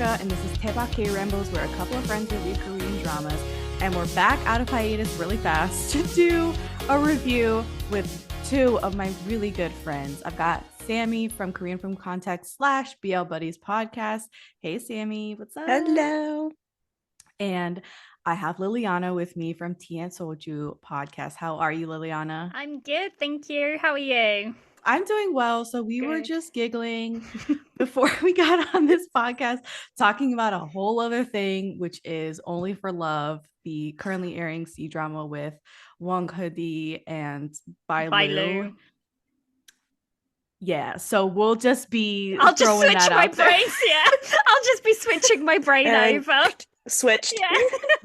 Daebak, and this is Daebak K-Rambles, where a couple of friends review Korean dramas, and we're back out of hiatus really fast to do a review with two of my really good friends. I've got Sammie from Korean from Context / BL Buddies podcast. Hey, Sammie, what's up? Hello. And I have Liliana with me from Tea and Soju podcast. How are you, Liliana? I'm good, thank you. How are you? I'm doing well. So we were just giggling before we got on this podcast, talking about a whole other thing, which is Only for Love, the currently airing C drama with Wong Hee and Bae Lu. Yeah, so we'll just be I'll just switch my brains. Yeah, I'll just be switching my brain over. Switched. Yeah.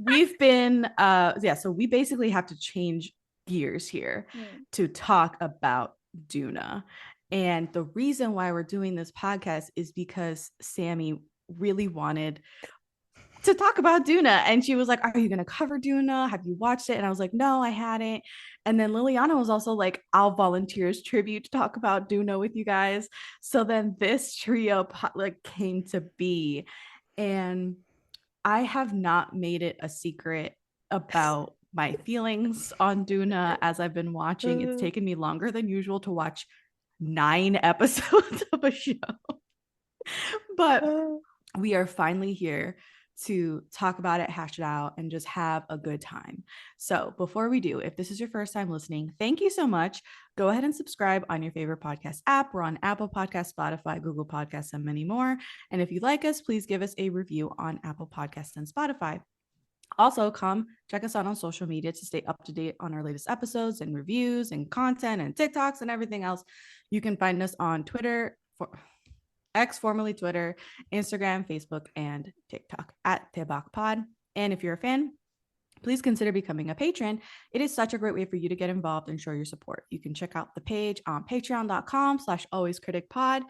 We've been so we basically have to change gears here to talk about Doona. And the reason why we're doing this podcast is because Sammie really wanted to talk about Doona, and she was like, are you going to cover Doona? Have you watched it? And I was like, no, I hadn't. And then Liliana was also like, I'll volunteer as tribute to talk about Doona with you guys. So then this trio came to be, and I have not made it a secret about my feelings on Doona as I've been watching. It's taken me longer than usual to watch 9 episodes of a show. But we are finally here to talk about it, hash it out, and just have a good time. So before we do, if this is your first time listening, thank you so much. Go ahead and subscribe on your favorite podcast app. We're on Apple Podcasts, Spotify, Google Podcasts, and many more. And if you like us, please give us a review on Apple Podcasts and Spotify. Also, come check us out on social media to stay up to date on our latest episodes and reviews and content and TikToks and everything else. You can find us on Twitter, X, formerly Twitter, Instagram, Facebook, and TikTok at Daebak Pod. And if you're a fan, please consider becoming a patron. It is such a great way for you to get involved and show your support. You can check out the page on patreon.com/alwayscriticpod.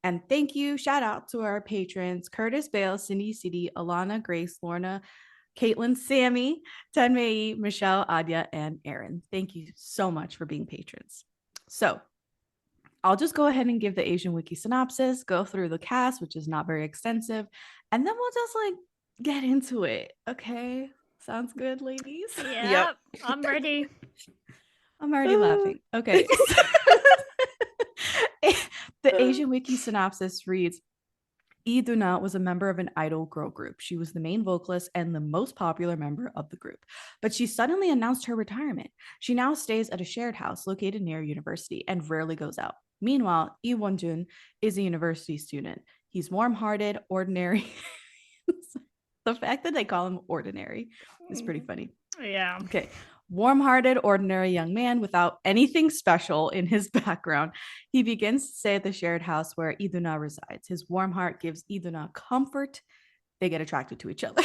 And thank you. Shout out to our patrons, Curtis, Bale, Cindy, City, Alana, Grace, Lorna, Caitlin, Sammie, Tenmei, Michelle, Adya, and Aaron. Thank you so much for being patrons. So I'll just go ahead and give the Asian Wiki synopsis, go through the cast, which is not very extensive, and then we'll just get into it. Okay? Sounds good, ladies? Yeah, yep. I'm ready. I'm already laughing. Okay. The Asian Wiki synopsis reads, Doona was a member of an idol girl group. She was the main vocalist and the most popular member of the group. But she suddenly announced her retirement. She now stays at a shared house located near a university and rarely goes out. Meanwhile, Lee Won-jun is a university student. He's warm-hearted, ordinary. The fact that they call him ordinary is pretty funny. Yeah. Okay. Warm-hearted, ordinary young man without anything special in his background. He begins to stay at the shared house where Doona resides. His warm heart gives Doona comfort. They get attracted to each other.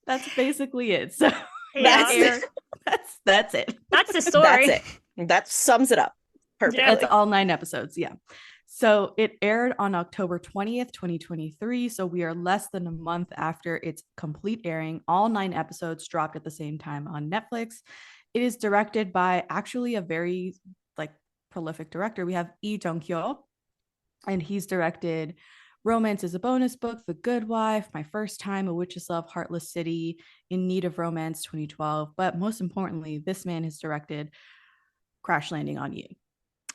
That's basically it. So yeah. that's it. That's the story. That's it. That sums it up perfectly. That's all 9 episodes. Yeah. So it aired on October 20th, 2023. So we are less than a month after its complete airing. All 9 episodes dropped at the same time on Netflix. It is directed by actually a very prolific director. We have Se-Jong, and he's directed Romance is a Bonus Book, The Good Wife, My First Time, A Witch's Love, Heartless City, In Need of Romance, 2012. But most importantly, this man has directed Crash Landing on You.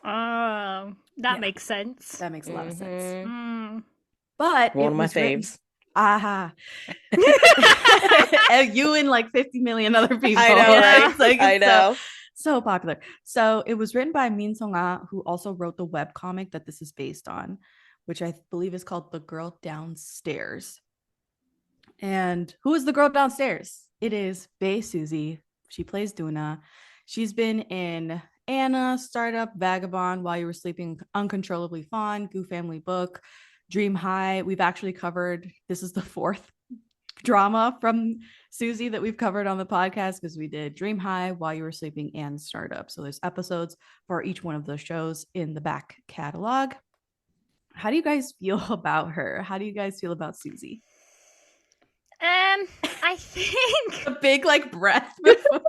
Oh, that makes sense. That makes a lot of sense. Mm. But one of my faves. Aha. You and 50 million other people. I know, right? I know. So popular. So it was written by Min Sung-ah, who also wrote the webcomic that this is based on, which I believe is called The Girl Downstairs. And who is the girl downstairs? It is Bae Suzy. She plays Doona. She's been in Anna, Startup, Vagabond, While You Were Sleeping, Uncontrollably Fond, Goo Family Book, Dream High. We've actually covered, this is the 4th drama from Suzy that we've covered on the podcast, because we did Dream High, While You Were Sleeping, and Startup. So there's episodes for each one of those shows in the back catalog. How do you guys feel about her? How do you guys feel about Suzy? I think a big breath before.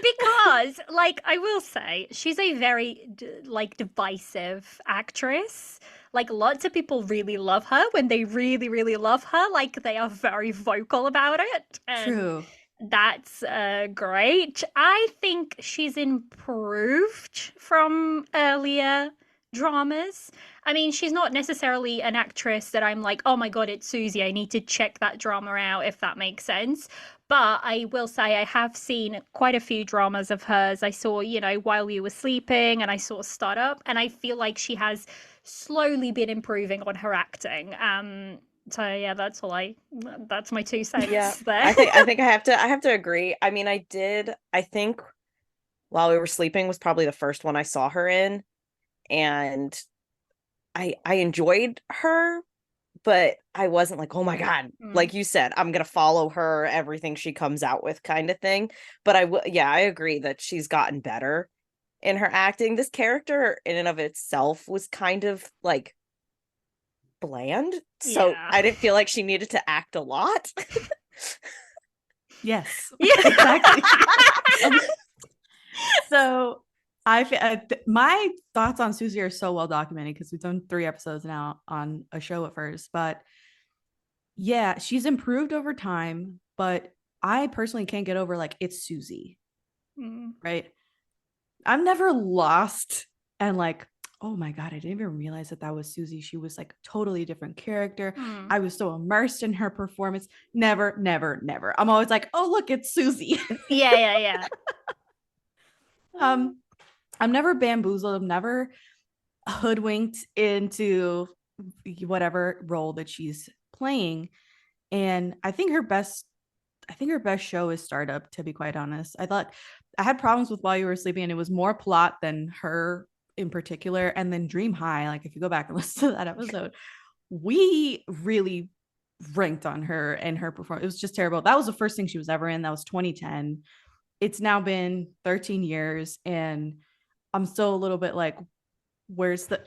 Because I will say she's a very divisive actress. like lots of people really love her when they really, really love her. Like they are very vocal about it. And True. that's great. I think she's improved from earlier dramas. I mean, she's not necessarily an actress that I'm like, oh my God, it's Suzy. I need to check that drama out, if that makes sense. But I will say I have seen quite a few dramas of hers. I saw, While You Were Sleeping, and I saw Startup, and I feel like she has slowly been improving on her acting. So yeah, that's my 2 cents there. I think I have to agree. I mean, I think While We Were Sleeping was probably the first one I saw her in, and I enjoyed her, but I wasn't like, oh my God, like you said, I'm gonna follow her, everything she comes out with kind of thing. But I agree that she's gotten better in her acting. This character in and of itself was kind of like bland, so Yeah. I didn't feel like she needed to act a lot. Yes. Yeah. Exactly. So my thoughts on Suzy are so well documented because we've done 3 episodes now on a show at first, but yeah, she's improved over time, but I personally can't get over like it's Suzy, right? I'm never lost and like, oh my God, I didn't even realize that was Suzy. She was like totally different character. I was so immersed in her performance. Never, never, never. I'm always like, oh look, it's Suzy. Yeah. I'm never bamboozled. I'm never hoodwinked into whatever role that she's playing. And I think her best show is Startup, to be quite honest. I had problems with While You Were Sleeping, and it was more plot than her in particular. And then Dream High, like if you go back and listen to that episode, we really ranked on her and her performance. It was just terrible. That was the first thing she was ever in. That was 2010. It's now been 13 years, and I'm still a little bit like, where's the,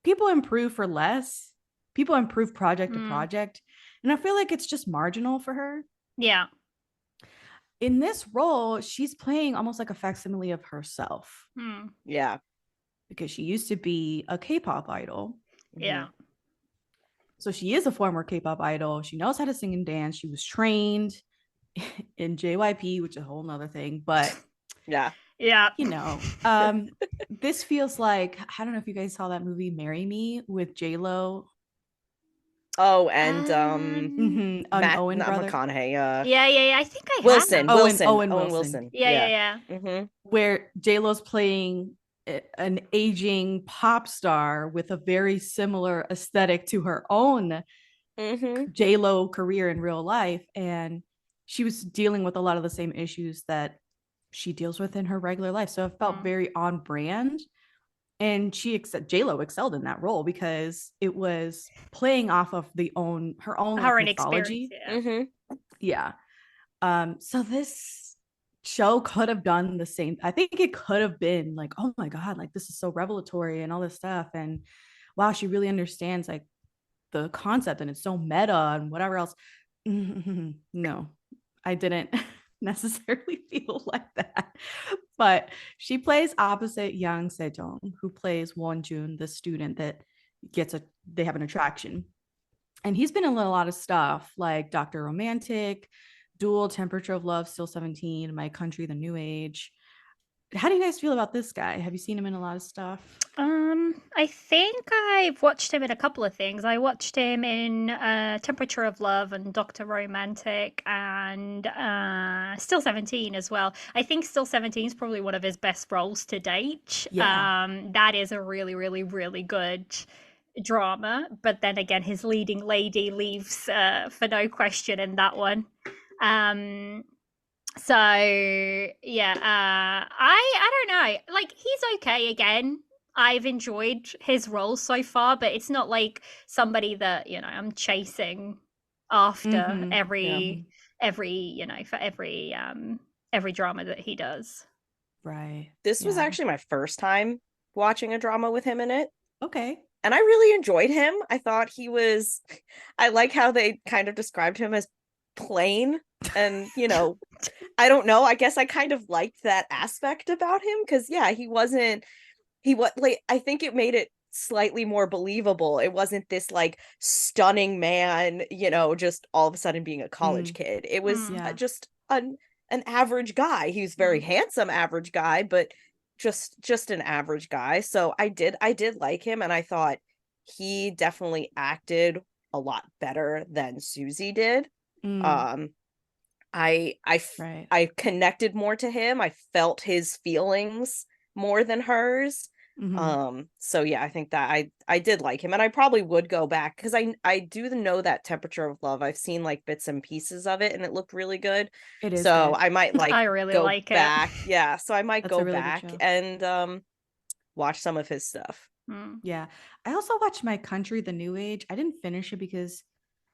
people improve for less. People improve project to project. And I feel like it's just marginal for her. Yeah. In this role, she's playing almost like a facsimile of herself. Yeah. Because she used to be a K-pop idol. Yeah. So she is a former K-pop idol. She knows how to sing and dance. She was trained in JYP, which is a whole nother thing. But yeah. This feels like, I don't know if you guys saw that movie Marry Me with J-Lo. Oh, and Owen brother. McConaughey. Yeah. I think I Wilson. have. Owen Wilson. Yeah. Where J-Lo's playing an aging pop star with a very similar aesthetic to her own J-Lo career in real life, and she was dealing with a lot of the same issues that she deals with in her regular life. So it felt very on brand. And J-Lo excelled in that role because it was playing off of her own mythology. Yeah. So this show could have done the same. I think it could have been like, oh my God, like this is so revelatory and all this stuff. And wow, she really understands like the concept and it's so meta and whatever else. No, I didn't necessarily feel like that. But she plays opposite young Se-Jong, who plays Wonjun, the student that they have an attraction. And he's been in a lot of stuff like Dr. Romantic, Dual, Temperature of Love, Still 17, My Country, The New Age. How do you guys feel about this guy? Have you seen him in a lot of stuff? I think I've watched him in a couple of things. I watched him in Temperature of Love and Dr. Romantic and Still 17 as well. I think Still 17 is probably one of his best roles to date. Yeah. That is a really, really, really good drama. But then again, his leading lady leaves for no question in that one. So yeah, I don't know. Like he's okay again. I've enjoyed his role so far, but it's not like somebody that, I'm chasing after every for every drama that he does. Right. This was actually my first time watching a drama with him in it. Okay. And I really enjoyed him. I thought I like how they kind of described him as plain and I don't know, I guess I kind of liked that aspect about him because I think it made it slightly more believable. It wasn't this like stunning man, you know, just all of a sudden being a college kid. It was just an average guy. He was very handsome average guy, but just an average guy. So I did like him, and I thought he definitely acted a lot better than Suzy did. I connected more to him. I felt his feelings more than hers. So yeah, I think that I did like him, and I probably would go back because I do know that Temperature of Love. I've seen like bits and pieces of it, and it looked really good. It is so good. I might like I really go like back. it. Yeah, so I might That's a go really good back show. and watch some of his stuff. Yeah, I also watched My Country, The New Age. I didn't finish it because,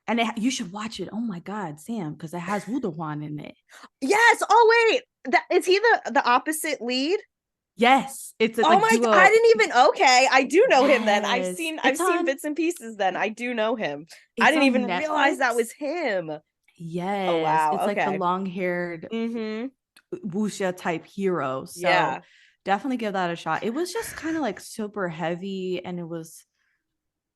and you should watch it. Oh my God, Sam, because it has Woo Do-hwan in it. Yes. Oh wait, is he the opposite lead? Yes, it's oh like my! duo. I didn't even. Okay, I do know him. Then I've Yes. seen It's on- bits and pieces. Then I do know him. I It's didn't on even realize that Netflix. was him. Yes. Oh wow. It's like the Okay. long-haired wuxia type hero. So Yeah. definitely give that a shot. It was just kind of like super heavy, and it was,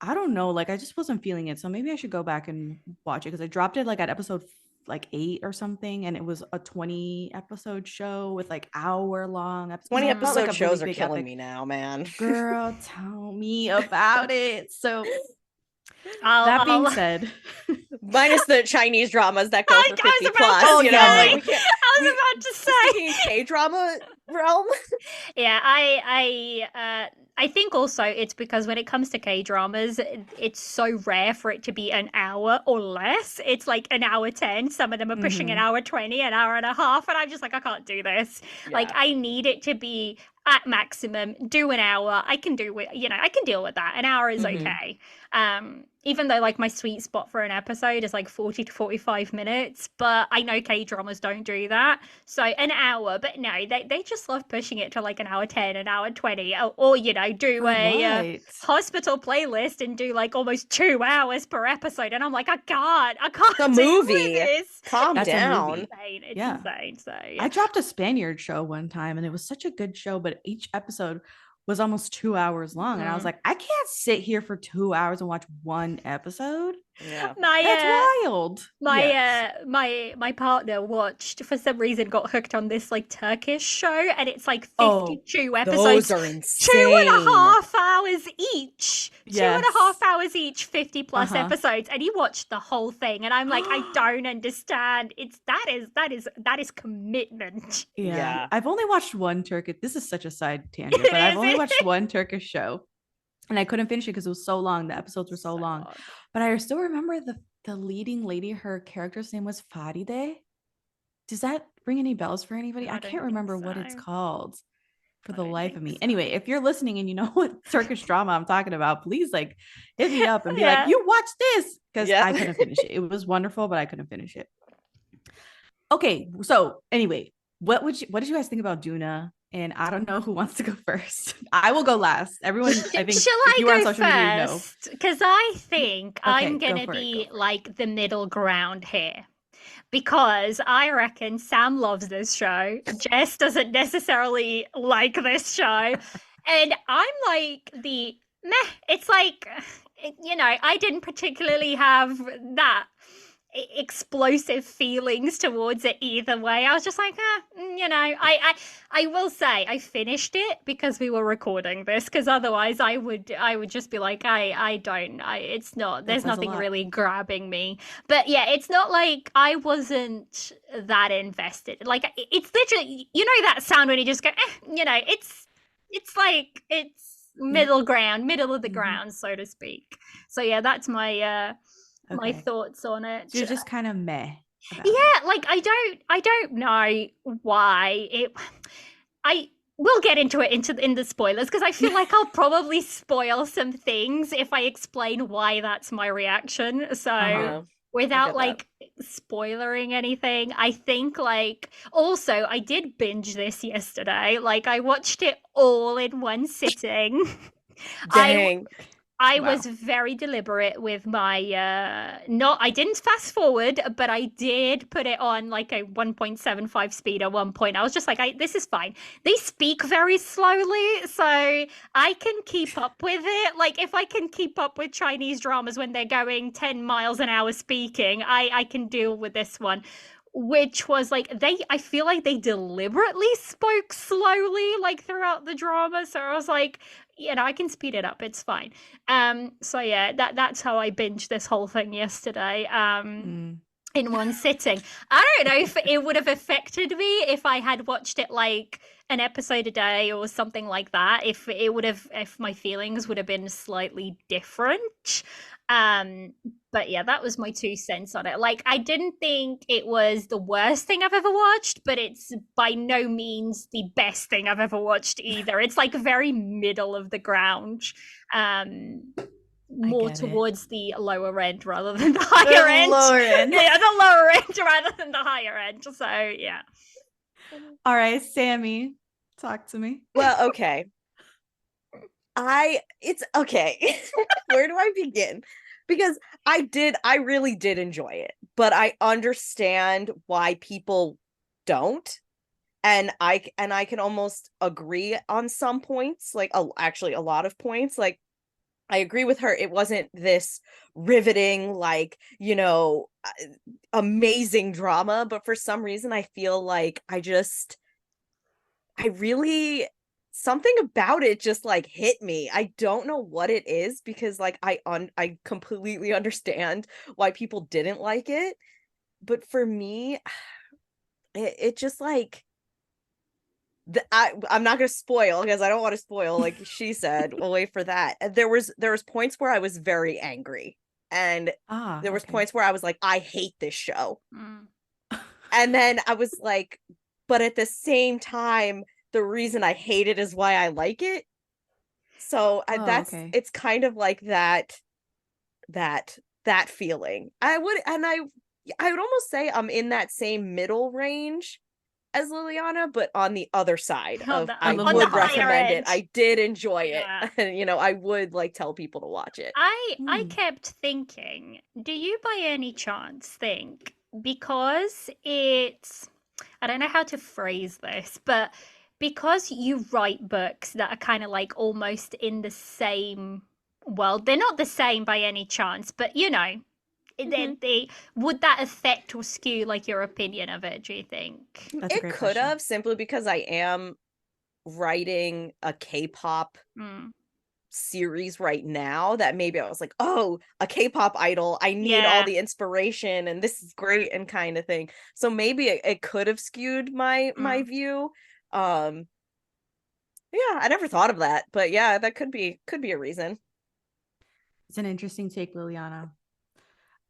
I don't know, like I just wasn't feeling it. So maybe I should go back and watch it because I dropped it like at episode like 8 or something, and it was a 20 episode show with like hour-long episodes. 20 It felt episode like a shows really are big killing epic. me now, man. Girl, tell me about it. So that being said, minus the Chinese dramas that go for 50 plus. Oh, you know, yeah, like no. we can't. I was about to say in K-drama realm. Yeah, I think also it's because when it comes to K-dramas, it's so rare for it to be an hour or less. It's like an hour 10. Some of them are pushing an hour 20, an hour and a half, and I'm just like, I can't do this. Yeah. Like, I need it to be at maximum. Do an hour. I can do it. You know, I can deal with that. An hour is okay. Even though like my sweet spot for an episode is like 40 to 45 minutes, but I know K-dramas don't do that. So an hour, but no, they just love pushing it to like an hour 10, an hour 20, or you know, do a hospital playlist and do like almost 2 hours per episode. And I'm like, I can't a movie. This. Calm down. It's insane. So yeah. I dropped a Spaniard show one time, and it was such a good show, but each episode was almost 2 hours long, and I was like, I can't sit here for 2 hours and watch one episode. Yeah, that's wild. My partner watched, for some reason, got hooked on this like Turkish show, and it's like 52 episodes. Those are insane. 2.5 hours each. 2.5 hours each, 50 plus episodes, and he watched the whole thing. And I'm like, I don't understand. That is commitment. Yeah. I've only watched one Turkish. This is such a side tangent, but I've only watched one Turkish show, and I couldn't finish it because it was so long. The episodes were so long. But I still remember the leading lady, her character's name was Faride. Does that ring any bells for anybody? I can't remember what it's called for the life of me. Anyway, if you're listening and you know what Turkish drama I'm talking about, please like hit me up and be like, you watch this, because I couldn't finish it. It was wonderful, but I couldn't finish it. Okay, so anyway, what did you guys think about Doona? And I don't know who wants to go first. I will go last. Everyone, I think, shall I go first? Because I think I'm gonna be like the middle ground here. Because I reckon Sam loves this show. Jess doesn't necessarily like this show. And I'm like the meh. It's like, you know, I didn't particularly have that explosive feelings towards it either way. I was just like, you know, I will say I finished it because we were recording this, because otherwise I would just be like, it's not, there's nothing really grabbing me. But yeah, it's not like I wasn't that invested. Like, it's literally, you know, that sound when you just go, you know, it's like, it's middle of the ground, so to speak. So yeah, that's my my thoughts on it. So you're just kind of meh. Like I don't know why I will get into it in the spoilers, because I feel like I'll probably spoil some things if I explain why that's my reaction. So without like spoilering anything, I think like, also I did binge this yesterday. Like I watched it all in one sitting. Dang. I Wow. was very deliberate with my I didn't fast forward, but I did put it on like a 1.75 speed at one point. I was just like, this is fine. They speak very slowly, so I can keep up with it. Like if I can keep up with Chinese dramas when they're going 10 miles an hour speaking, I can deal with this one. Which was like I feel like they deliberately spoke slowly like throughout the drama. So I was like, I can speed it up. It's fine. So yeah, that's how I binged this whole thing yesterday. In one sitting. I don't know if it would have affected me if I had watched it like an episode a day or something like that. If my feelings would have been slightly different. But yeah, that was my 2 cents on it. Like, I didn't think it was the worst thing I've ever watched, but it's by no means the best thing I've ever watched either. It's like very middle of the ground. More towards the lower end rather than the higher end. Lower end. Yeah, the lower end rather than the higher end. So yeah. All right, Sammie, talk to me. Well, okay. It's okay. Where do I begin? Because I really did enjoy it, but I understand why people don't. And I can almost agree on some points, like actually a lot of points. Like I agree with her. It wasn't this riveting, like, amazing drama, but for some reason I feel like something about it just like hit me. I don't know what it is, because like I completely understand why people didn't like it, but for me, it just like I'm not gonna spoil because I don't want to spoil, like she said. We'll wait for that. There was points where I was very angry, and there was points where I was like, I hate this show. And then I was like, but at the same time, the reason I hate it is why I like it. So it's kind of like that feeling. I would almost say I'm in that same middle range as Liliana, but on the other side of I would recommend it. I did enjoy it. And I would like tell people to watch it. I kept thinking, do you by any chance think, because it's, I don't know how to phrase this, but because you write books that are kind of like almost in the same world, they're not the same by any chance, but they would that affect or skew like your opinion of it, do you think? It could have, simply because I am writing a K-pop series right now, that maybe I was like, oh, a K-pop idol, I need all the inspiration and this is great and kind of thing. So maybe it could have skewed my view. Yeah, I never thought of that, but yeah, that could be a reason. It's an interesting take, Liliana.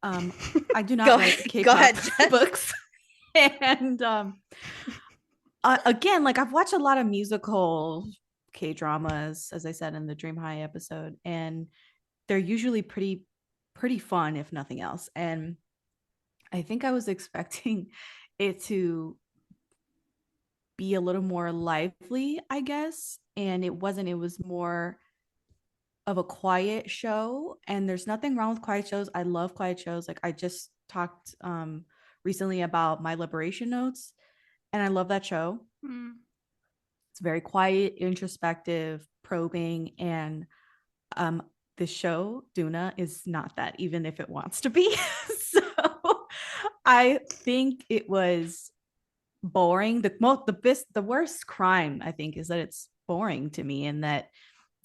I do not write K-pop books. And again, like I've watched a lot of musical K-dramas, as I said in the Dream High episode, and they're usually pretty fun, if nothing else. And I think I was expecting it to be a little more lively, I guess, and it wasn't. It was more of a quiet show, and there's nothing wrong with quiet shows. I love quiet shows. Like I just talked recently about My Liberation Notes, and I love that show. It's very quiet, introspective, probing, and this show Doona is not that, even if it wants to be. So I think it was boring. The worst crime, I think, is that it's boring to me, and that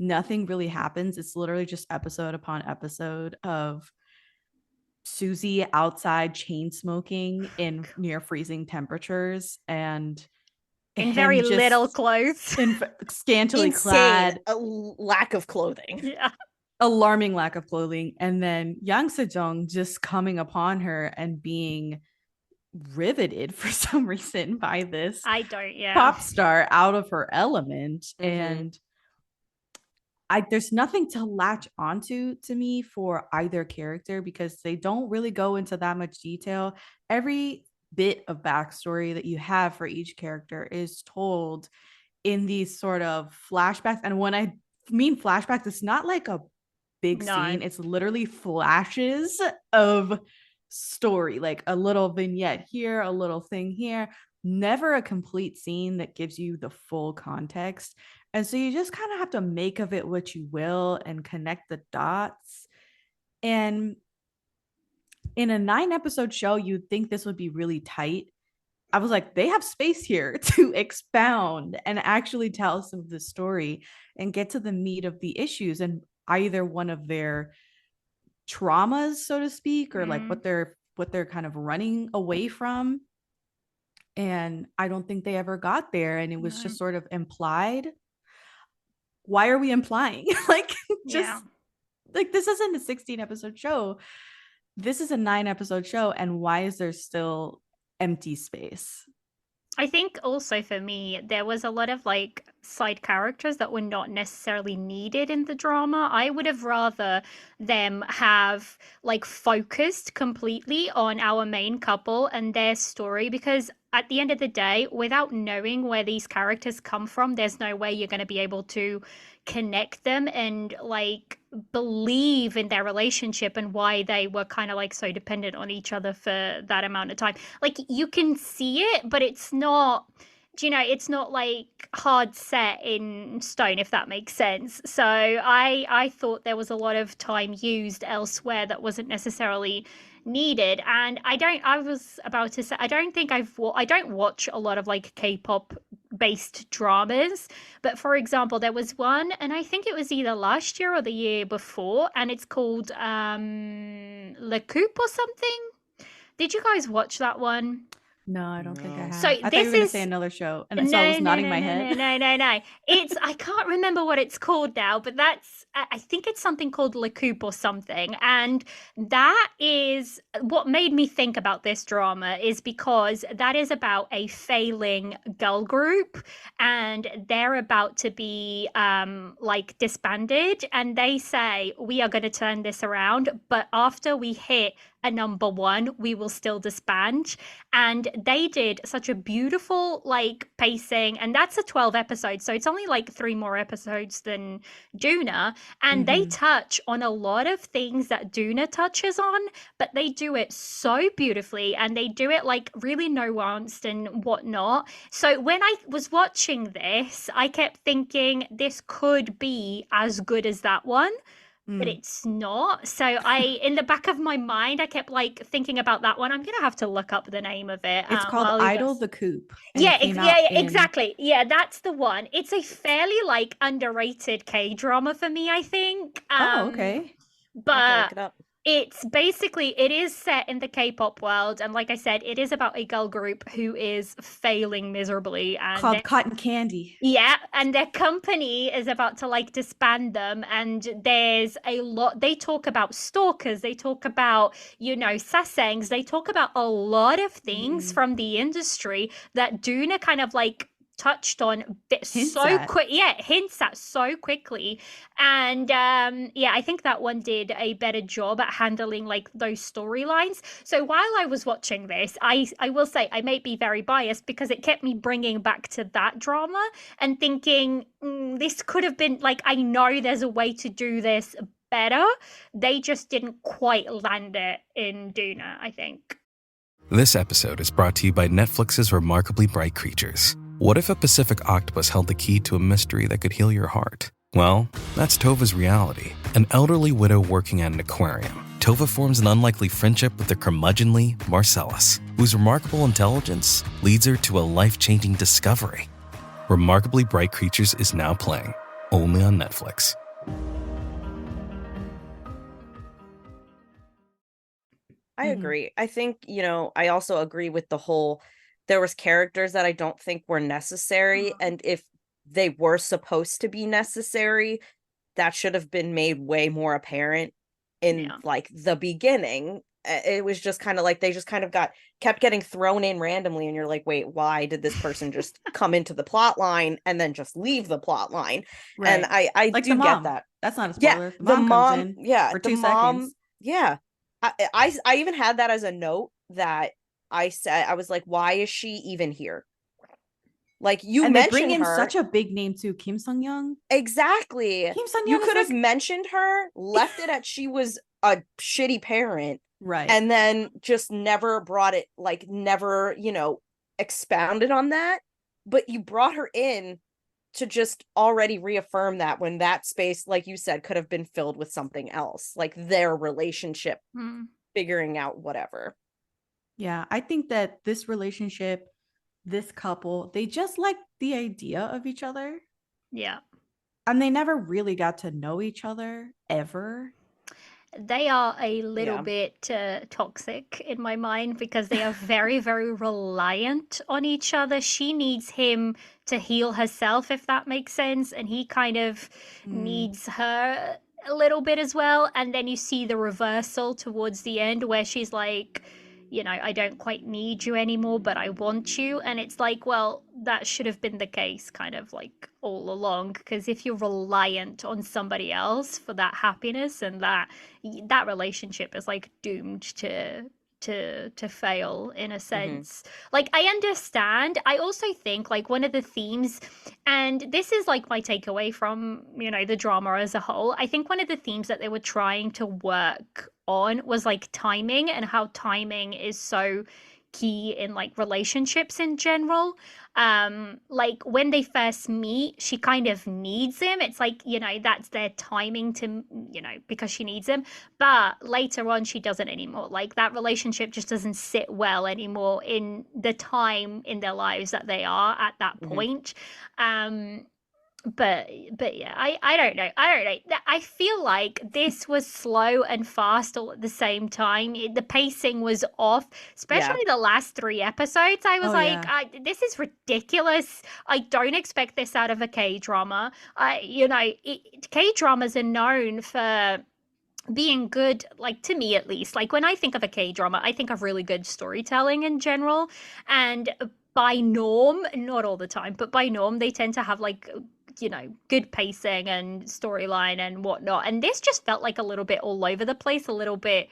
nothing really happens. It's literally just episode upon episode of Suzy outside chain smoking in near freezing temperatures, and in very little clothes, scantily clad, a lack of clothing, alarming lack of clothing, and then young Se-Jong just coming upon her and being riveted for some reason by this pop star out of her element. And there's nothing to latch onto to me for either character, because they don't really go into that much detail. Every bit of backstory that you have for each character is told in these sort of flashbacks. And when I mean flashbacks, it's not like a big scene. It's literally flashes of story, like a little vignette here, a little thing here, never a complete scene that gives you the full context. And so you just kind of have to make of it what you will and connect the dots. And in a 9-episode show, you'd think this would be really tight. I was like, they have space here to expound and actually tell some of the story and get to the meat of the issues and either one of their traumas, so to speak, or like what they're kind of running away from. And I don't think they ever got there. And it was just sort of implied. Why are we implying? Like, just like, this isn't a 16-episode show. This is a 9-episode show. And why is there still empty space? I think also for me, there was a lot of like side characters that were not necessarily needed in the drama. I would have rather them have like focused completely on our main couple and their story, because at the end of the day, without knowing where these characters come from, there's no way you're going to be able to connect them and like believe in their relationship and why they were kind of like so dependent on each other for that amount of time. Like, you can see it, but it's not, you know, it's not like hard set in stone, if that makes sense. So I thought there was a lot of time used elsewhere that wasn't necessarily needed. And I was about to say, I don't watch a lot of like K-pop based dramas, but for example, there was one, and I think it was either last year or the year before, and it's called Le Coupe or something. Did you guys watch that one? No, I don't think I have. So I thought you were going to say another show, and so I was nodding my head. No. It's, I can't remember what it's called now, but I think it's something called Le Coupe or something. And that is what made me think about this drama, is because that is about a failing girl group, and they're about to be like disbanded, and they say, we are going to turn this around, but after we hit a number one, we will still disband. And they did such a beautiful like pacing, and that's a 12 episode, so it's only like 3 more episodes than Doona, and they touch on a lot of things that Doona touches on, but they do it so beautifully, and they do it like really nuanced and whatnot. So when I was watching this, I kept thinking this could be as good as that one, but it's not. So in the back of my mind, I kept like thinking about that one. I'm gonna have to look up the name of it. It's called Idol the Coupe. Exactly. Yeah, that's the one. It's a fairly like underrated K-drama for me, I think. Okay. But it's basically, it is set in the K-pop world, and like I said, it is about a girl group who is failing miserably, and called Cotton Candy. Yeah, and their company is about to like disband them, and there's a lot. They talk about stalkers, they talk about, you know, sasaengs, they talk about a lot of things from the industry that Doona kind of like touched on hints at so quickly. And I think that one did a better job at handling like those storylines. So while I was watching this, I will say I may be very biased, because it kept me bringing back to that drama and thinking this could have been like, I know there's a way to do this better. They just didn't quite land it in Doona, I think. This episode is brought to you by Netflix's Remarkably Bright Creatures. What if a Pacific octopus held the key to a mystery that could heal your heart? Well, that's Tova's reality. An elderly widow working at an aquarium, Tova forms an unlikely friendship with the curmudgeonly Marcellus, whose remarkable intelligence leads her to a life-changing discovery. Remarkably Bright Creatures is now playing, only on Netflix. I agree. I think, you know, I also agree with the whole, there was characters that I don't think were necessary. And if they were supposed to be necessary, that should have been made way more apparent in like the beginning. It was just kind of like, they just kind of kept getting thrown in randomly. And you're like, wait, why did this person just come into the plot line and then just leave the plot line? Right. And I like do get that. That's not a spoiler. Yeah, the mom comes in for 2 seconds. Yeah. I even had that as a note that I said, I was like, why is she even here? Like, you and they mentioned bring in her. such a big name too, Kim Sung-young. Exactly. Kim Sung-young You is could have like- mentioned her, left it at she was a shitty parent, right, and then just never brought it, like, never, you know, expounded on that. But you brought her in to just already reaffirm that, when that space, like you said, could have been filled with something else, like their relationship, figuring out whatever. Yeah, I think that this relationship, this couple, they just like the idea of each other. Yeah. And they never really got to know each other ever. They are a little Yeah. bit toxic in my mind, because they are very, very reliant on each other. She needs him to heal herself, if that makes sense. And he kind of needs her a little bit as well. And then you see the reversal towards the end, where she's like, you know, I don't quite need you anymore, but I want you. And it's like, well, that should have been the case kind of like all along, because if you're reliant on somebody else for that happiness, and that relationship is like doomed to fail in a sense. Like, I understand. I also think like one of the themes, and this is like my takeaway from, you know, the drama as a whole, I think one of the themes that they were trying to work on was like timing, and how timing is so key in like relationships in general. Like when they first meet, she kind of needs him. It's like, you know, that's their timing to, you know, because she needs him. But later on, she doesn't anymore. Like, that relationship just doesn't sit well anymore in the time in their lives that they are at that point. But yeah, I don't know. I feel like this was slow and fast all at the same time. The pacing was off, especially the last 3 episodes. I was this is ridiculous. I don't expect this out of a K-drama. You know, K-dramas are known for being good, like, to me at least. Like, when I think of a K-drama, I think of really good storytelling in general. And by norm, not all the time, but by norm, they tend to have like, you know, good pacing and storyline and whatnot. And this just felt like a little bit all over the place, a little bit,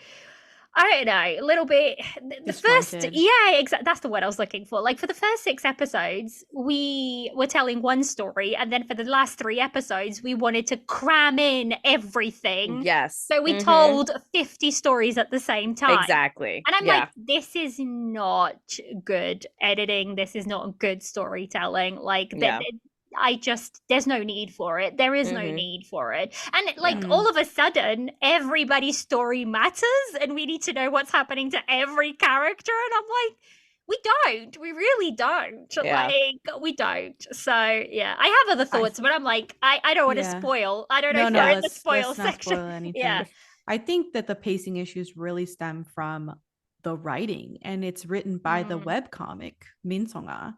I don't know, a little bit. The first, exactly. That's the word I was looking for. Like, for the first 6 episodes, we were telling one story, and then for the last 3 episodes, we wanted to cram in everything. Yes. So we told 50 stories at the same time. Exactly. And I'm like, this is not good editing. This is not good storytelling. Like, there's no need for it. There is no need for it. And like, all of a sudden, everybody's story matters, and we need to know what's happening to every character. And I'm like, we really don't. Like, we don't. So yeah, I have other thoughts, but I'm like, I don't want to spoil. I don't know if we're in the spoil section. Spoil anything. I think that the pacing issues really stem from the writing, and it's written by the webcomic Min Song-a.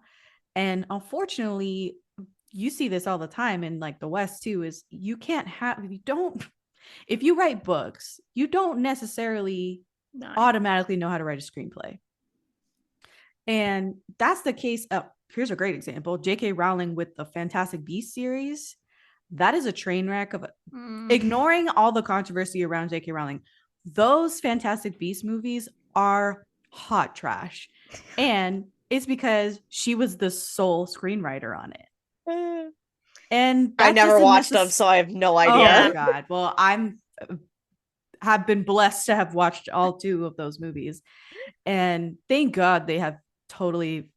And unfortunately, you see this all the time in like the West too, is if you write books, you don't necessarily automatically know how to write a screenplay. And that's the case. Here's a great example. J.K. Rowling with the Fantastic Beasts series. That is a train wreck of ignoring all the controversy around J.K. Rowling. Those Fantastic Beasts movies are hot trash. And it's because she was the sole screenwriter on it. And I never watched them, so I have no idea. Oh God. Well, have been blessed to have watched all 2 of those movies. And thank God they have totally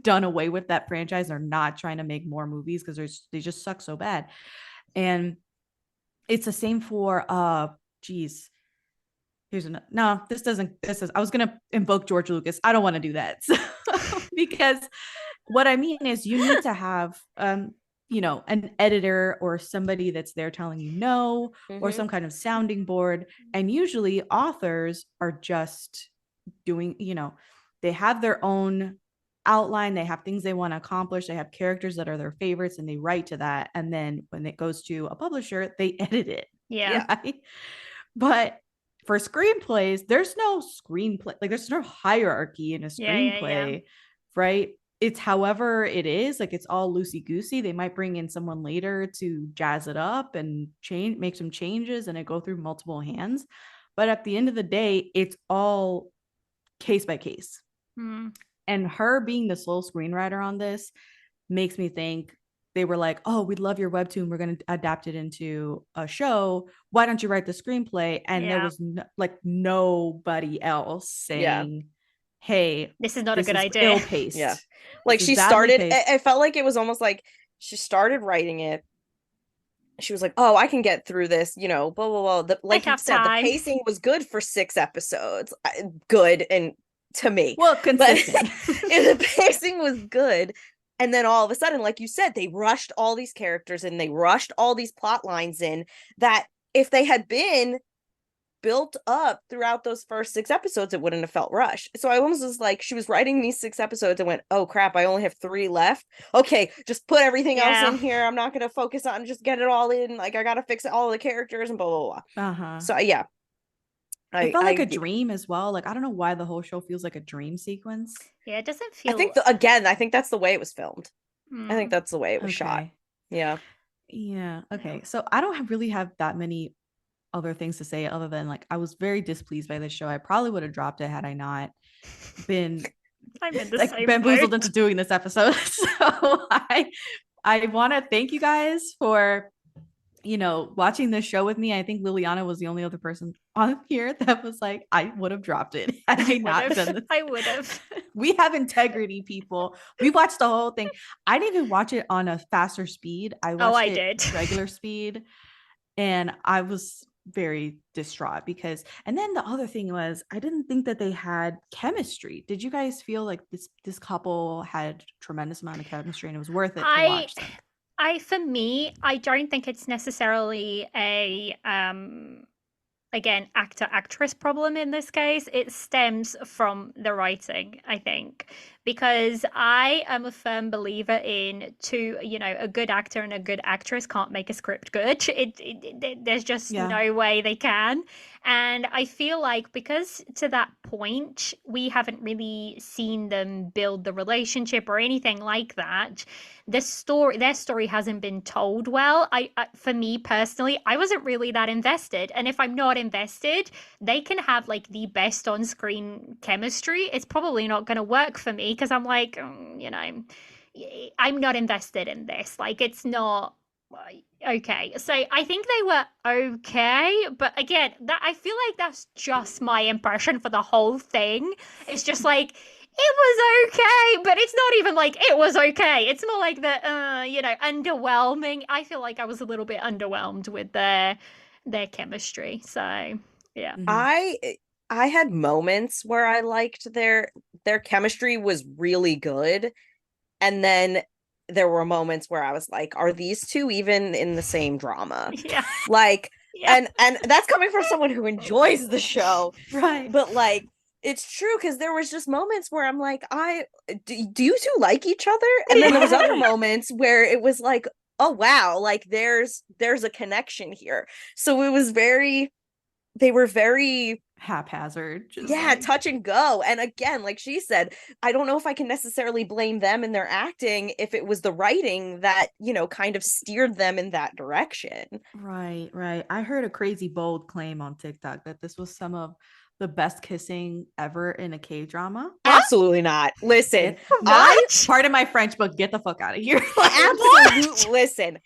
done away with that franchise. They're not trying to make more movies because they just suck so bad. And it's the same for I was gonna invoke George Lucas. I don't want to do that. So, because what I mean is, you need to have you know, an editor or somebody that's there telling you no, or some kind of sounding board. And usually authors are just doing, you know, they have their own outline, they have things they want to accomplish, they have characters that are their favorites, and they write to that. And then when it goes to a publisher, they edit it. But for screenplays, there's no screenplay, like there's no hierarchy in a screenplay, right? It's however it is, like it's all loosey-goosey. They might bring in someone later to jazz it up and make some changes, and it go through multiple hands. But at the end of the day, it's all case by case. And her being the sole screenwriter on this, makes me think they were like, oh, we love your webtoon, we're going to adapt it into a show, why don't you write the screenplay? And there was nobody else saying, hey, this is not a good idea, ill-paced. Yeah, like she started, I felt like it was almost like she started writing it, she was like, oh, I can get through this, you know, blah blah blah. Like you said, the pacing was good for 6 episodes, good, and to me, well, consistent. The pacing was good. And then all of a sudden, like you said, they rushed all these characters and they rushed all these plot lines in that if they had been built up throughout those first 6 episodes, it wouldn't have felt rushed. So I almost was like, she was writing these 6 episodes and went, oh crap, I only have 3 left. Okay, just put everything else in here. I'm not going to focus on just get it all in. Like I got to fix all the characters and blah, blah, blah. Uh-huh. So yeah. It felt like a dream as well. Like, I don't know why the whole show feels like a dream sequence. Yeah, it doesn't feel... I think that's the way it was filmed. I think that's the way it was shot. Yeah. Yeah. Okay. So I don't really have that many other things to say other than, like, I was very displeased by this show. I probably would have dropped it had I not been bamboozled into doing this episode. So I want to thank you guys for, you know, watching this show with me. I think Liliana was the only other person on here that was like, I would have dropped it had I not done this. I would have. We have integrity, people. We watched the whole thing. I didn't even watch it on a faster speed. I watched it regular speed, and I was very distraught because, and then the other thing was, I didn't think that they had chemistry. Did you guys feel like this couple had tremendous amount of chemistry and it was worth it to watch them? For me, I don't think it's necessarily a again, actor-actress problem in this case. It stems from the writing, I think, because I am a firm believer in a good actor and a good actress can't make a script good. There's just no way they can. And I feel like because to that point, we haven't really seen them build the relationship or anything like that. Their story hasn't been told well. For me personally, I wasn't really that invested. And if I'm not invested, they can have like the best on-screen chemistry. It's probably not going to work for me because I'm like, I'm not invested in this. Like, it's not okay. So I think they were okay, but again, I feel like that's just my impression for the whole thing. It's just like, it was okay, but it's not even like it was okay. It's more like the underwhelming. I feel like I was a little bit underwhelmed with their chemistry. So yeah. I had moments where I liked their chemistry was really good, and then there were moments where I was like, are these two even in the same drama? Yeah. Like, and that's coming from someone who enjoys the show. Right. But like, it's true, because there was just moments where I'm like, do you two like each other? And then there was other moments where it was like, oh wow, like there's a connection here. So it was they were very haphazard, touch and go. And again, like she said, I don't know if I can necessarily blame them in their acting if it was the writing that, kind of steered them in that direction. Right. I heard a crazy bold claim on TikTok that this was some of the best kissing ever in a K-drama. Absolutely not. Listen, pardon my French, but get the fuck out of here. Absolutely. Listen,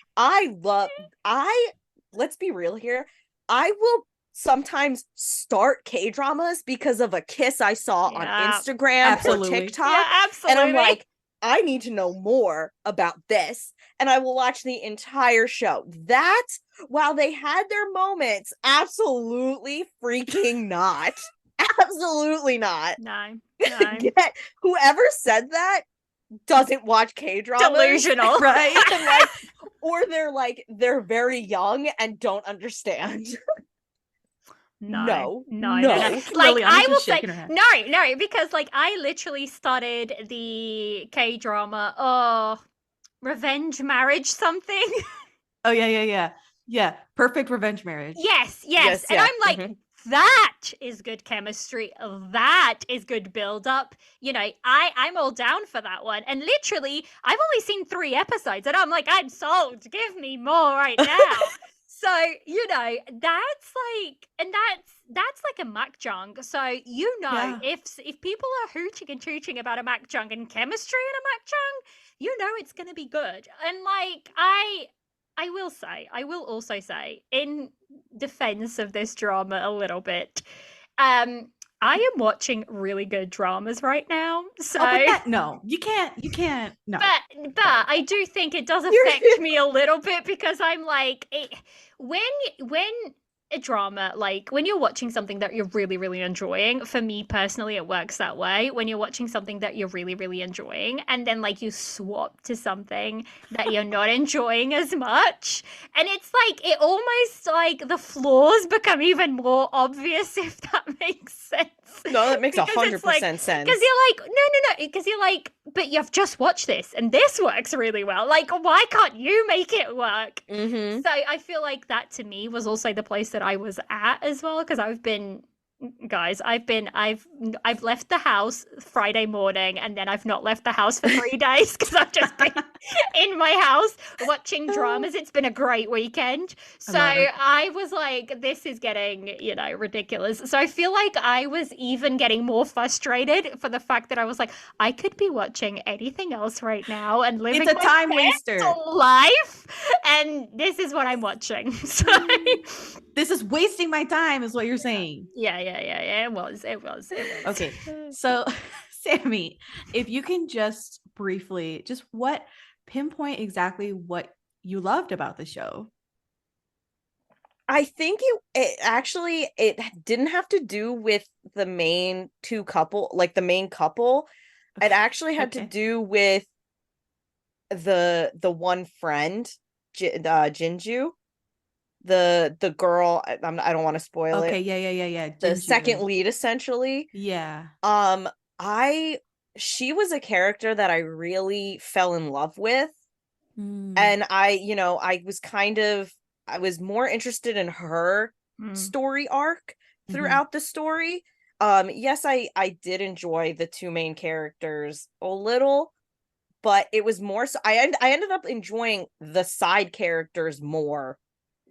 let's be real here. I will sometimes start K-dramas because of a kiss I saw on Instagram or TikTok. Yeah, absolutely. And I'm like, I need to know more about this. And I will watch the entire show. That, while they had their moments, absolutely freaking not. Absolutely not. No. Whoever said that doesn't watch K-dramas. Delusional. Right? Or they're very young and don't understand. No. Like, I will say no, because like I literally started the K-drama, Revenge Marriage something. Oh yeah. Perfect Revenge Marriage. Yes. And I'm like, that is good chemistry. That is good build up. I'm all down for that one. And literally, I've only seen 3 episodes, and I'm like, I'm sold. Give me more right now. So, that's like, and that's like a makjang. So, Yeah. if people are hooting and tooting about a makjang and chemistry in a makjang, it's going to be good. And like, I will also say, in defense of this drama a little bit, I am watching really good dramas right now. So, no, you can't. No. but I do think it does affect me a little bit, because I'm like, when a drama, like when you're watching something that you're really, really enjoying, for me personally, it works that way. When you're watching something that you're really, really enjoying, and then like you swap to something that you're not enjoying as much, and it's like, it almost like the flaws become even more obvious, if that makes sense. No, that makes 100% like, sense. Because you're like, no, because you're like, but you've just watched this and this works really well. Like, why can't you make it work? Mm-hmm. So I feel like that to me was also the place that I was at as well, because I've left the house Friday morning, and then I've not left the house for 3 days because I've just been in my house watching dramas. It's been a great weekend. So I was like, this is getting, ridiculous. So I feel like I was even getting more frustrated for the fact that I was like, I could be watching anything else right now and living It's a time waster life, and this is what I'm watching. So this is wasting my time, is what you're saying. Yeah. It was. Okay, so Sammie, if you can just briefly, pinpoint exactly what you loved about the show. I think it didn't have to do with the main couple. It actually had to do with the one friend, Jinju. The girl, I don't want to spoil it. Okay, yeah. The second lead, essentially. Yeah. She was a character that I really fell in love with. And I was more interested in her story arc throughout the story. Yes, I did enjoy the two main characters a little, but it was more so I ended up enjoying the side characters more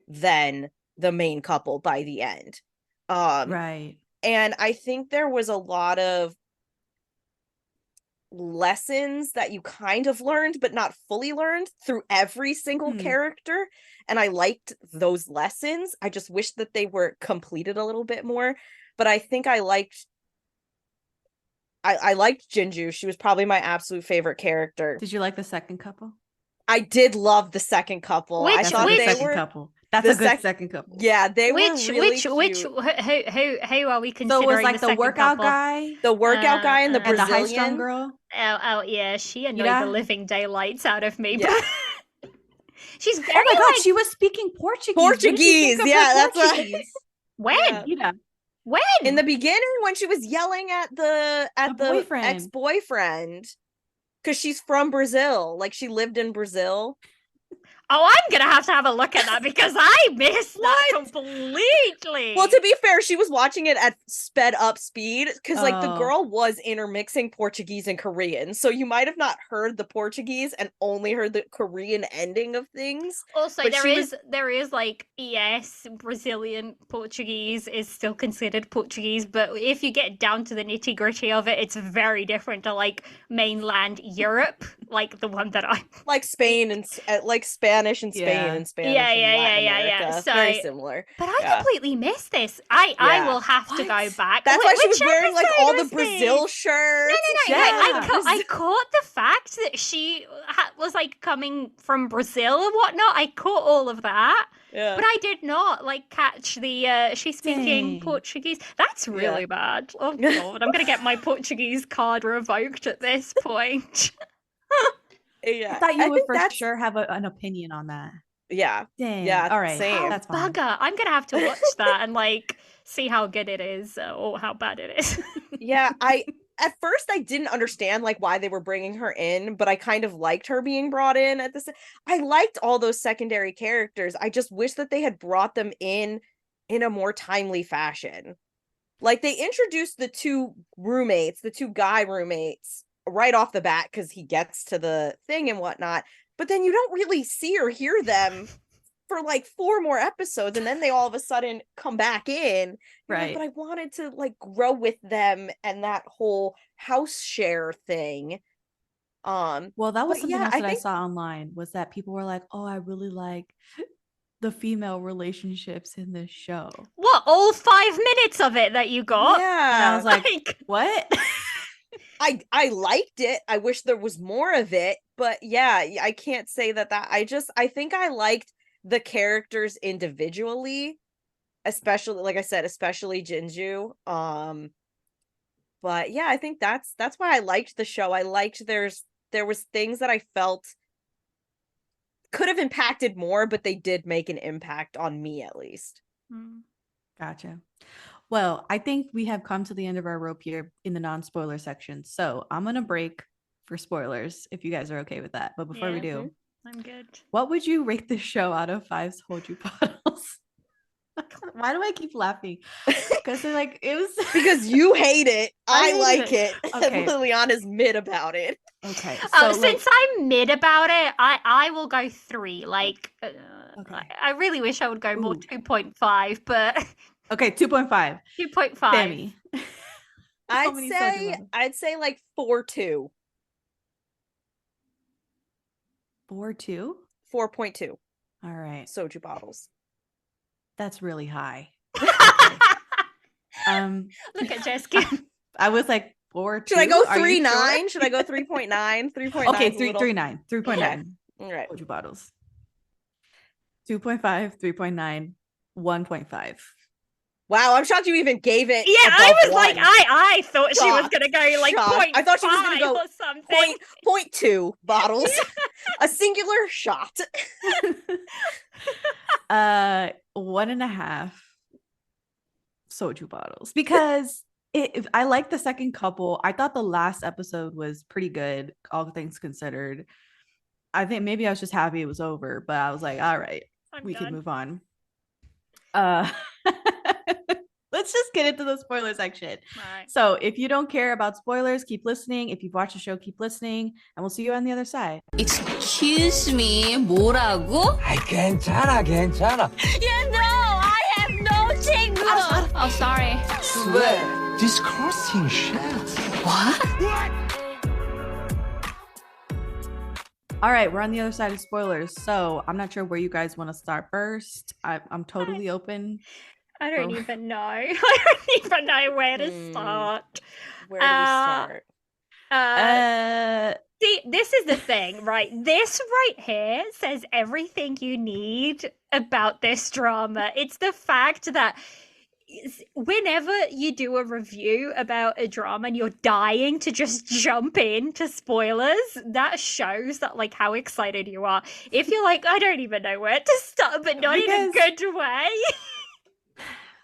than the main couple by the end. Right. And I think there was a lot of lessons that you kind of learned but not fully learned through every single character, and I liked those lessons. I just wish that they were completed a little bit more, but I think I liked Jinju. She was probably my absolute favorite character. Did you like the second couple? I did love the second couple. I thought they were couple. That's a good second couple. Yeah, they were really cute. Who are we considering? So it was like the workout couple? guy, the workout guy, and the Brazilian, and the high-strung girl. Oh yeah, she annoyed the living daylights out of me. Yeah. But she's very. Oh my god, she was speaking Portuguese. Yeah, that's right. When? Yeah. When? In the beginning, when she was yelling at the ex-boyfriend, because she's from Brazil, like she lived in Brazil. Oh, I'm gonna have to have a look at that because I missed that completely. Well, to be fair, she was watching it at sped up speed because like the girl was intermixing Portuguese and Korean, so you might have not heard the Portuguese and only heard the Korean ending of things. Also, there is like, yes, Brazilian Portuguese is still considered Portuguese, but if you get down to the nitty gritty of it, it's very different to like mainland Europe, like the one that I like Spain and like Spanish and Spain and Spanish. Yeah. So very similar. But I completely missed this. I will have to go back. That's why she was wearing like all the Brazil shirts. No. I caught the fact that she was like coming from Brazil and whatnot. I caught all of that. Yeah. But I did not like catch the she's speaking Portuguese. That's really bad. Oh god, I'm gonna get my Portuguese card revoked at this point. I thought you would for sure have an opinion on that. Yeah. Dang. Yeah. All right. Same. That's fine. Bugger. I'm gonna have to watch that and like see how good it is or how bad it is. Yeah. At first I didn't understand like why they were bringing her in, but I kind of liked her being brought in at this. I liked all those secondary characters. I just wish that they had brought them in a more timely fashion. Like they introduced the two guy roommates right off the bat because he gets to the thing and whatnot, but then you don't really see or hear them for like 4 more episodes, and then they all of a sudden come back in. Right. But I wanted to like grow with them and that whole house share thing. Well, that was something else I that I saw online, was that people were like, oh, I really like the female relationships in this show. What, all 5 minutes of it that you got? Yeah. And I was like, what? I liked it. I wish there was more of it, but yeah, I can't say that I think I liked the characters individually, especially, like I said, especially Jinju. But yeah, I think that's why I liked the show. I liked there was things that I felt could have impacted more, but they did make an impact on me at least. Gotcha. Well, I think we have come to the end of our rope here in the non-spoiler section. So I'm going to break for spoilers if you guys are okay with that. But before we do, I'm good. What would you rate this show out of 5 Soju bottles? Why do I keep laughing? Because they're like, it was because you hate it. I like it. Okay. And Liliana's mid about it. Okay. So since I'm mid about it, I will go 3. Like, okay. I really wish I would go more 2.5, but okay, 2.5. 2.5. Sammie. I'd say like 4.2. 4.2? 4.2. All right. Soju bottles. That's really high. Look at Jess. I was like 4.2. Should I go 3.9? Sure? Should I go 3.9? 3.9. Okay, 3.9. 3.9. Okay. All right. Soju bottles. 2.5, 3.9, 1.5. Wow, I'm shocked you even gave it. Yeah, I was 1. like, I thought she was gonna go like 0.5 I thought she was gonna go or something. 0.2 bottles. A singular shot. 1.5 soju bottles, because I like the second couple. I thought the last episode was pretty good, all things considered. I think maybe I was just happy it was over, but I was like, all right, we can move on. Let's just get into the spoiler section. Right. So if you don't care about spoilers, keep listening. If you've watched the show, keep listening, and we'll see you on the other side. Excuse me, 뭐라고? 괜찮아. You know, I have no tingle. Oh, sorry. Swear, disgusting shit. What? All right, we're on the other side of spoilers. So I'm not sure where you guys want to start first. I'm totally open. I don't even know. I don't even know where to start. Where do we start? See, this is the thing, right? This right here says everything you need about this drama. It's the fact that whenever you do a review about a drama and you're dying to just jump into spoilers, that shows that like how excited you are. If you're like, I don't even know where to start, but not in a good way.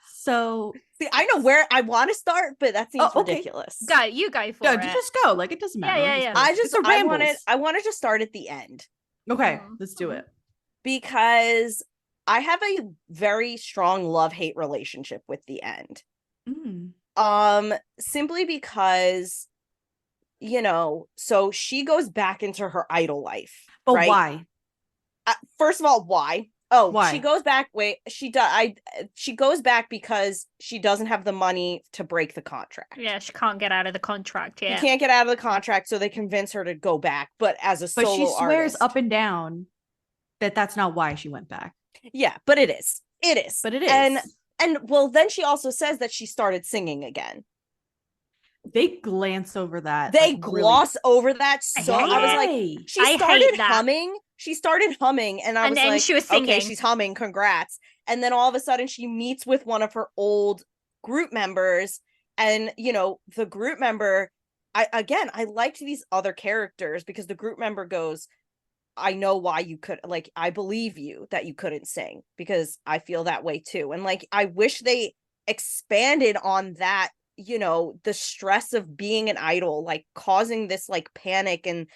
So see, I know where I want to start, but that seems ridiculous. You go for it. Just go. Like, it doesn't matter. Yeah. I wanted to start at the end. Okay, let's do it. Because I have a very strong love-hate relationship with the end. Simply because, you know, so she goes back into her idol life. But right? why? First of all, why? Oh, why? She goes back. She goes back because she doesn't have the money to break the contract. Yeah, she can't get out of the contract. Yeah, she can't get out of the contract, so they convince her to go back. But as a solo artist, she swears up and down that that's not why she went back. Yeah, but it is. It is. But it is. And well, then she also says that she started singing again. They glance over that. They gloss over that. So I was like, she started humming. She started humming, and I was like, she was singing. Okay, she's humming. Congrats. And then all of a sudden, she meets with one of her old group members, and you know, the group member. I liked these other characters because the group member goes, I know why you could, like, I believe you that you couldn't sing because I feel that way too. And like, I wish they expanded on that, you know, the stress of being an idol, like causing this like panic and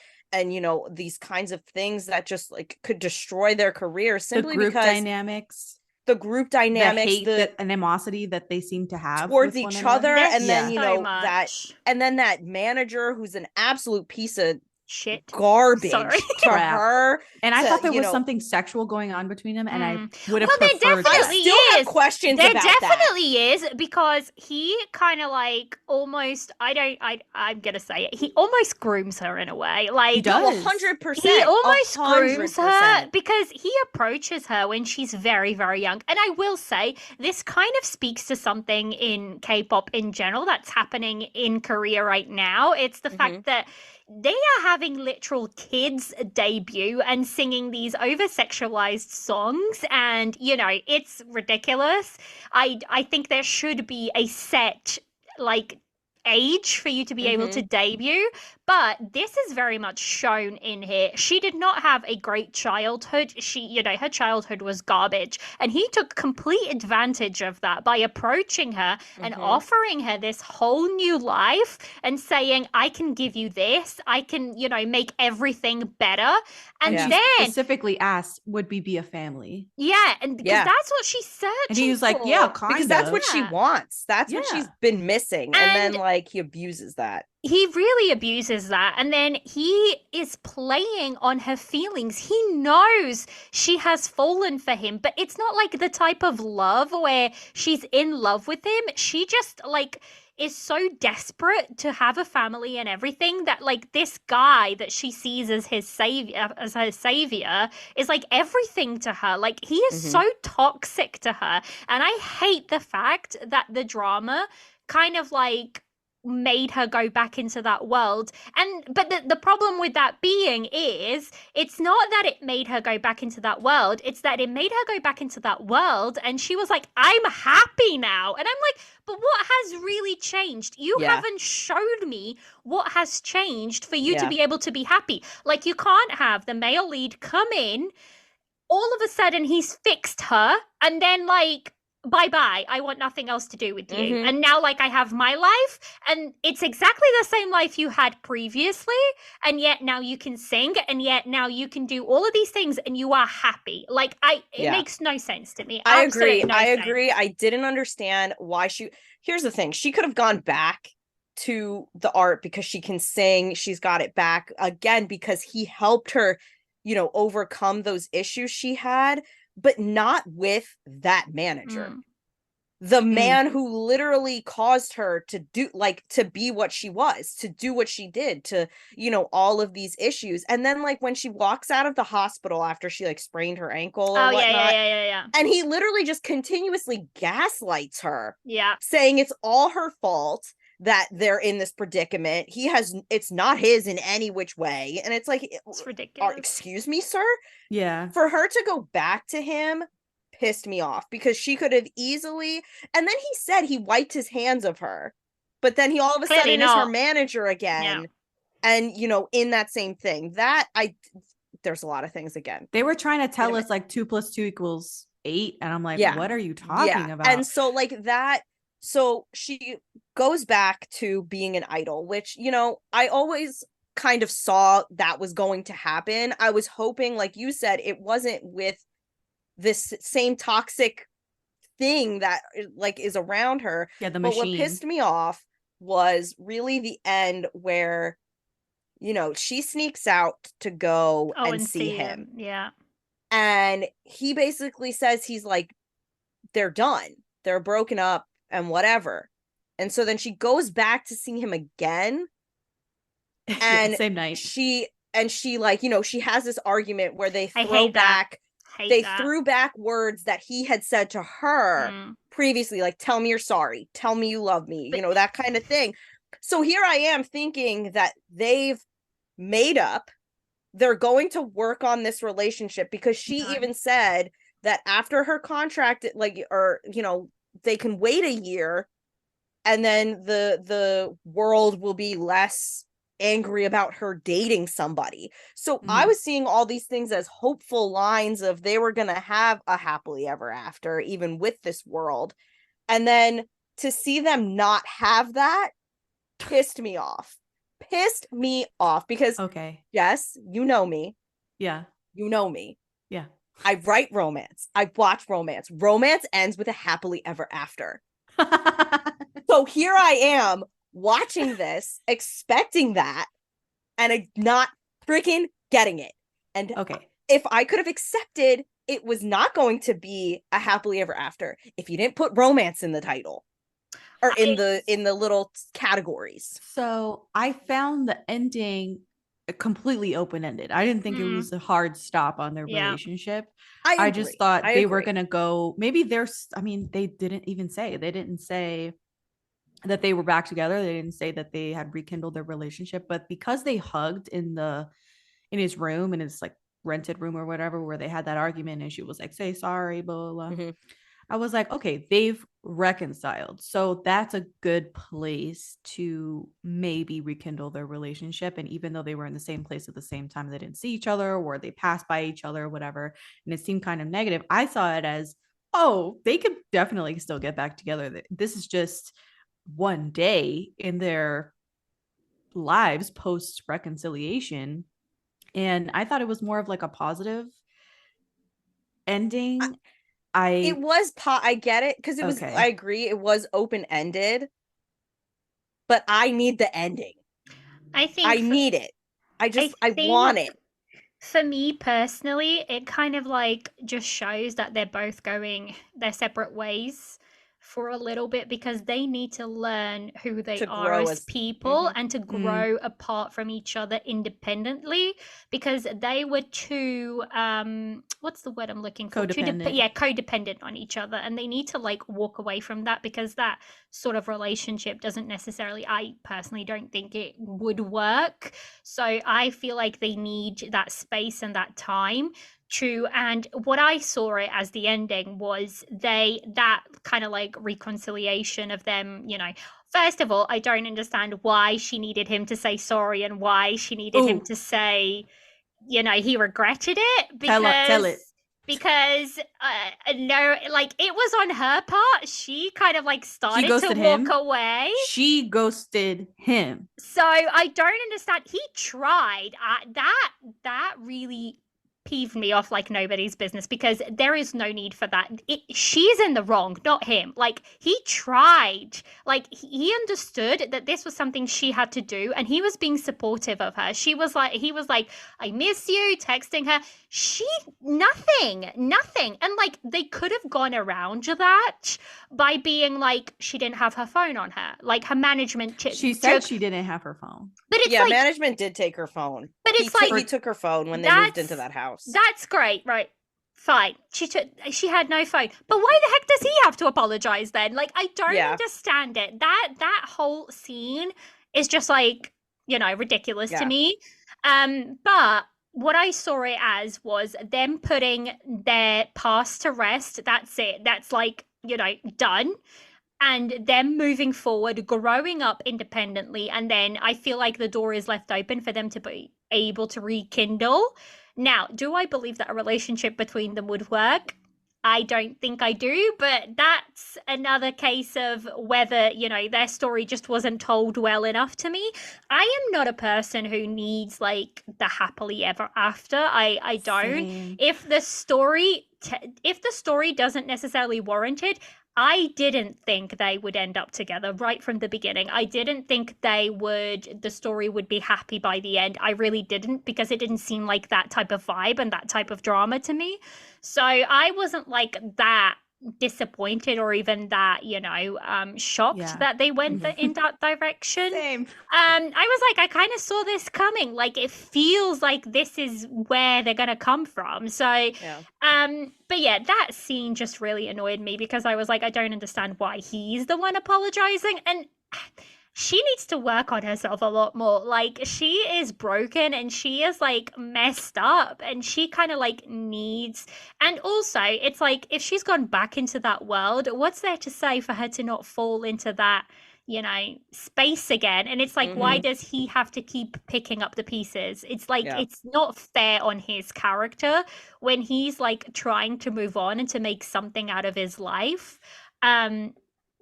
you know, these kinds of things that just like could destroy their career simply because the group dynamics, the animosity that they seem to have towards each other. And then, you know, that and then that manager who's an absolute piece of shit. garbage Sorry. to her. And I to, thought there you was know, something sexual going on between them, and I would have Well, there preferred that. definitely I still have is. questions There about that. definitely is, because he kind of like almost, I'm gonna say it, he almost grooms her in a way. Like, He does. 100%. he almost grooms her 100%. because he approaches her when she's very, very young. And I will say, this kind of speaks to something in K-pop in general that's happening in Korea right now. It's the fact that they are having literal kids debut and singing these over-sexualized songs, and it's ridiculous. I think there should be a set like age for you to be able to debut, but this is very much shown in here. She did not have a great childhood. Her childhood was garbage, and he took complete advantage of that by approaching her and offering her this whole new life and saying, I can give you this, I can make everything better. And she then specifically asked, would we be a family? and because that's what she's searching for. And he was like, yeah, kind because of. that's what she wants. That's what she's been missing. And then like he abuses that. He really abuses that. And then he is playing on her feelings. He knows she has fallen for him, but it's not like the type of love where she's in love with him. She just like is so desperate to have a family and everything that like this guy that she sees as her savior is like everything to her. Like he is so toxic to her. And I hate the fact that the drama kind of like made her go back into that world. But the problem with that being is, it's not that it made her go back into that world, it's that it made her go back into that world and she was like, I'm happy now. And I'm like, but what has really changed? You haven't showed me what has changed for you to be able to be happy. Like, you can't have the male lead come in, all of a sudden he's fixed her, and then like, bye-bye, I want nothing else to do with you. And now like I have my life, and it's exactly the same life you had previously, and yet now you can sing, and yet now you can do all of these things and you are happy. Like it makes no sense to me. I agree. I didn't understand why here's the thing, she could have gone back to the art because she can sing, she's got it back again because he helped her, overcome those issues she had, but not with that manager. The man who literally caused her to be what she was, to do what she did, to, all of these issues. And then like when she walks out of the hospital after she like sprained her ankle or whatnot, and he literally just continuously gaslights her, saying it's all her fault that they're in this predicament. It's not his in any which way. And it's like, it's ridiculous. Excuse me, sir? Yeah. For her to go back to him pissed me off, because she could have easily, and then he said he wiped his hands of her, but then he all of a sudden is her manager again. And, in that same thing, there's a lot of things again. They were trying to tell us like 2 + 2 = 8. And I'm like, what are you talking about? And so like that, so she goes back to being an idol, which, I always kind of saw that was going to happen. I was hoping, like you said, it wasn't with this same toxic thing that like is around her. Yeah, the machine. But what pissed me off was really the end where, she sneaks out to go and see him. Yeah. And he basically says he's like, they're done. They're broken up and whatever. And so then she goes back to see him again. And same night. She like, she has this argument where they throw back threw back words that he had said to her previously, like, tell me you're sorry, tell me you love me, that kind of thing. So here I am thinking that they've made up, they're going to work on this relationship, because she even said that after her contract, they can wait a year and then the world will be less angry about her dating somebody. So I was seeing all these things as hopeful lines of they were going to have a happily ever after, even with this world. And then to see them not have that pissed me off because yes, you know me. Yeah. You know me. Yeah. I write romance. I watch romance. Romance ends with a happily ever after. So here I am watching this, expecting that, and not freaking getting it. And Okay. if I could have accepted it was not going to be a happily ever after if you didn't put romance in the title or in the little categories. So I found the ending completely open-ended. I didn't think it was a hard stop on their relationship. I just thought they were gonna go, maybe they didn't say that they were back together. They didn't say that they had rekindled their relationship, but because they hugged in his room, in his like rented room or whatever, where they had that argument and she was like, say sorry, blah blah, blah. I was like, okay, they've reconciled. So that's a good place to maybe rekindle their relationship. And even though they were in the same place at the same time, they didn't see each other or they passed by each other or whatever, and it seemed kind of negative, I saw it as, oh, they could definitely still get back together. This is just one day in their lives post reconciliation. And I thought it was more of like a positive ending. I get it, because it was, I agree, it was open-ended, but I need the ending. I need it. I want it. For me personally, it kind of like just shows that they're both going their separate ways for a little bit, because they need to learn who they are as people and to grow apart from each other independently, because they were too what's the word I'm looking for? Codependent on each other, and they need to like walk away from that, because that sort of relationship doesn't necessarily, I personally don't think it would work. So I feel like they need that space and that time to, and what I saw it as the ending was that kind of like reconciliation of them, you know. First of all, I don't understand why she needed him to say sorry and why she needed him to say, you know, he regretted it, because tell it. Because no, like it was on her part. She kind of like started to walk away. She ghosted him. So I don't understand. He tried. That really peeved me off like nobody's business, because there is no need for that. She's in the wrong, not him. Like, he tried. Like, he understood that this was something she had to do, and he was being supportive of her. He was like, I miss you, texting her. Nothing. And like, they could have gone around that by being like, she didn't have her phone on her. Like, her management she said she didn't have her phone. But it's like, management did take her phone. But it's he took her phone when they moved into that house. That's great, right? Fine. She had no phone. But why the heck does he have to apologize then? Like, I don't understand it. That whole scene is just like, you know, ridiculous to me. But what I saw it as was them putting their past to rest. That's it. That's like, you know, done. And them moving forward, growing up independently. And then I feel like the door is left open for them to be able to rekindle. Now, do I believe that a relationship between them would work? I don't think I do, but that's another case of whether, you know, their story just wasn't told well enough to me. I am not a person who needs like the happily ever after. I don't. Same. If the story doesn't necessarily warrant it, I didn't think they would end up together right from the beginning. I didn't think the story would be happy by the end. I really didn't, because it didn't seem like that type of vibe and that type of drama to me. So I wasn't like that disappointed or even that, you know, shocked that they went in that direction. Same. I was like, I kind of saw this coming. Like, it feels like this is where they're gonna come from. So but yeah, that scene just really annoyed me, because I was like, I don't understand why he's the one apologizing, and she needs to work on herself a lot more. Like, she is broken and she is like messed up, and she kind of like needs, and also it's like, if she's gone back into that world, what's there to say for her to not fall into that, you know, space again? And it's like, why does he have to keep picking up the pieces? It's like, it's not fair on his character when he's like trying to move on and to make something out of his life.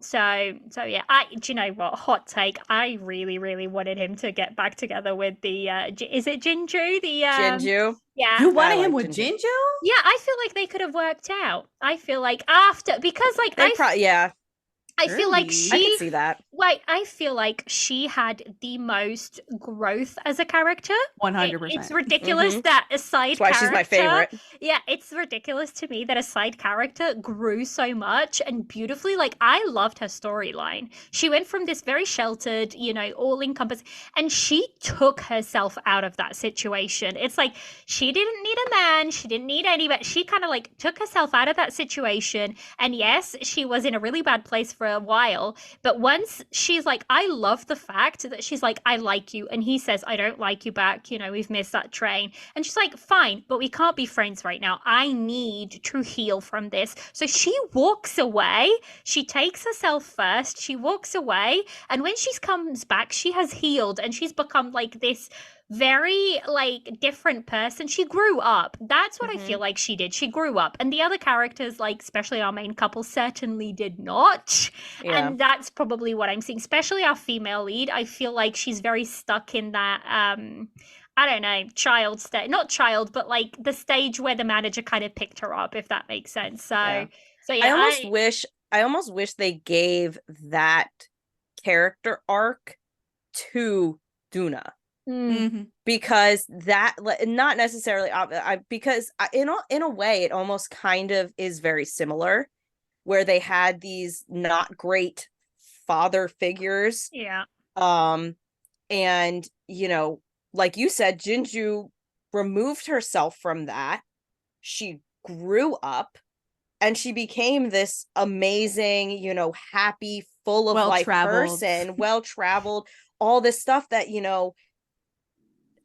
So yeah, do you know what? Hot take. I really, really wanted him to get back together with the, is it Jinju? Jinju? Yeah. You wanted him with Jinju? Yeah, I feel like they could have worked out. I feel like after, because like, I feel like Girly. I can see that. Like, I feel like she had the most growth as a character. 100%. It's ridiculous that a side That's why character. she's my favorite. Yeah, it's ridiculous to me that a side character grew so much and beautifully. Like, I loved her storyline. She went from this very sheltered, all encompassing, and she took herself out of that situation. It's like she didn't need a man, she didn't need anybody. She kind of like took herself out of that situation. And yes, she was in a really bad place for a while. But once she's like, I love the fact that she's like, I like you. And he says, I don't like you back. We've missed that train. And she's like, fine, but we can't be friends right now. I need to heal from this. So she walks away. She takes herself first. She walks away. And when she comes back, she has healed and she's become like this very like different person. She grew up. That's what I feel like she did. She grew up. And the other characters, like especially our main couple, certainly did not. Yeah. And that's probably what I'm seeing, especially our female lead. I feel like she's very stuck in that I don't know, child state. Not child, but like the stage where the manager kind of picked her up, if that makes sense. So yeah, I almost wish they gave that character arc to Doona. Because that, not necessarily, because in a way it almost kind of is very similar, where they had these not great father figures. Yeah. And like you said, Jinju removed herself from that. She grew up and she became this amazing, happy, full of life person, well-traveled, all this stuff that,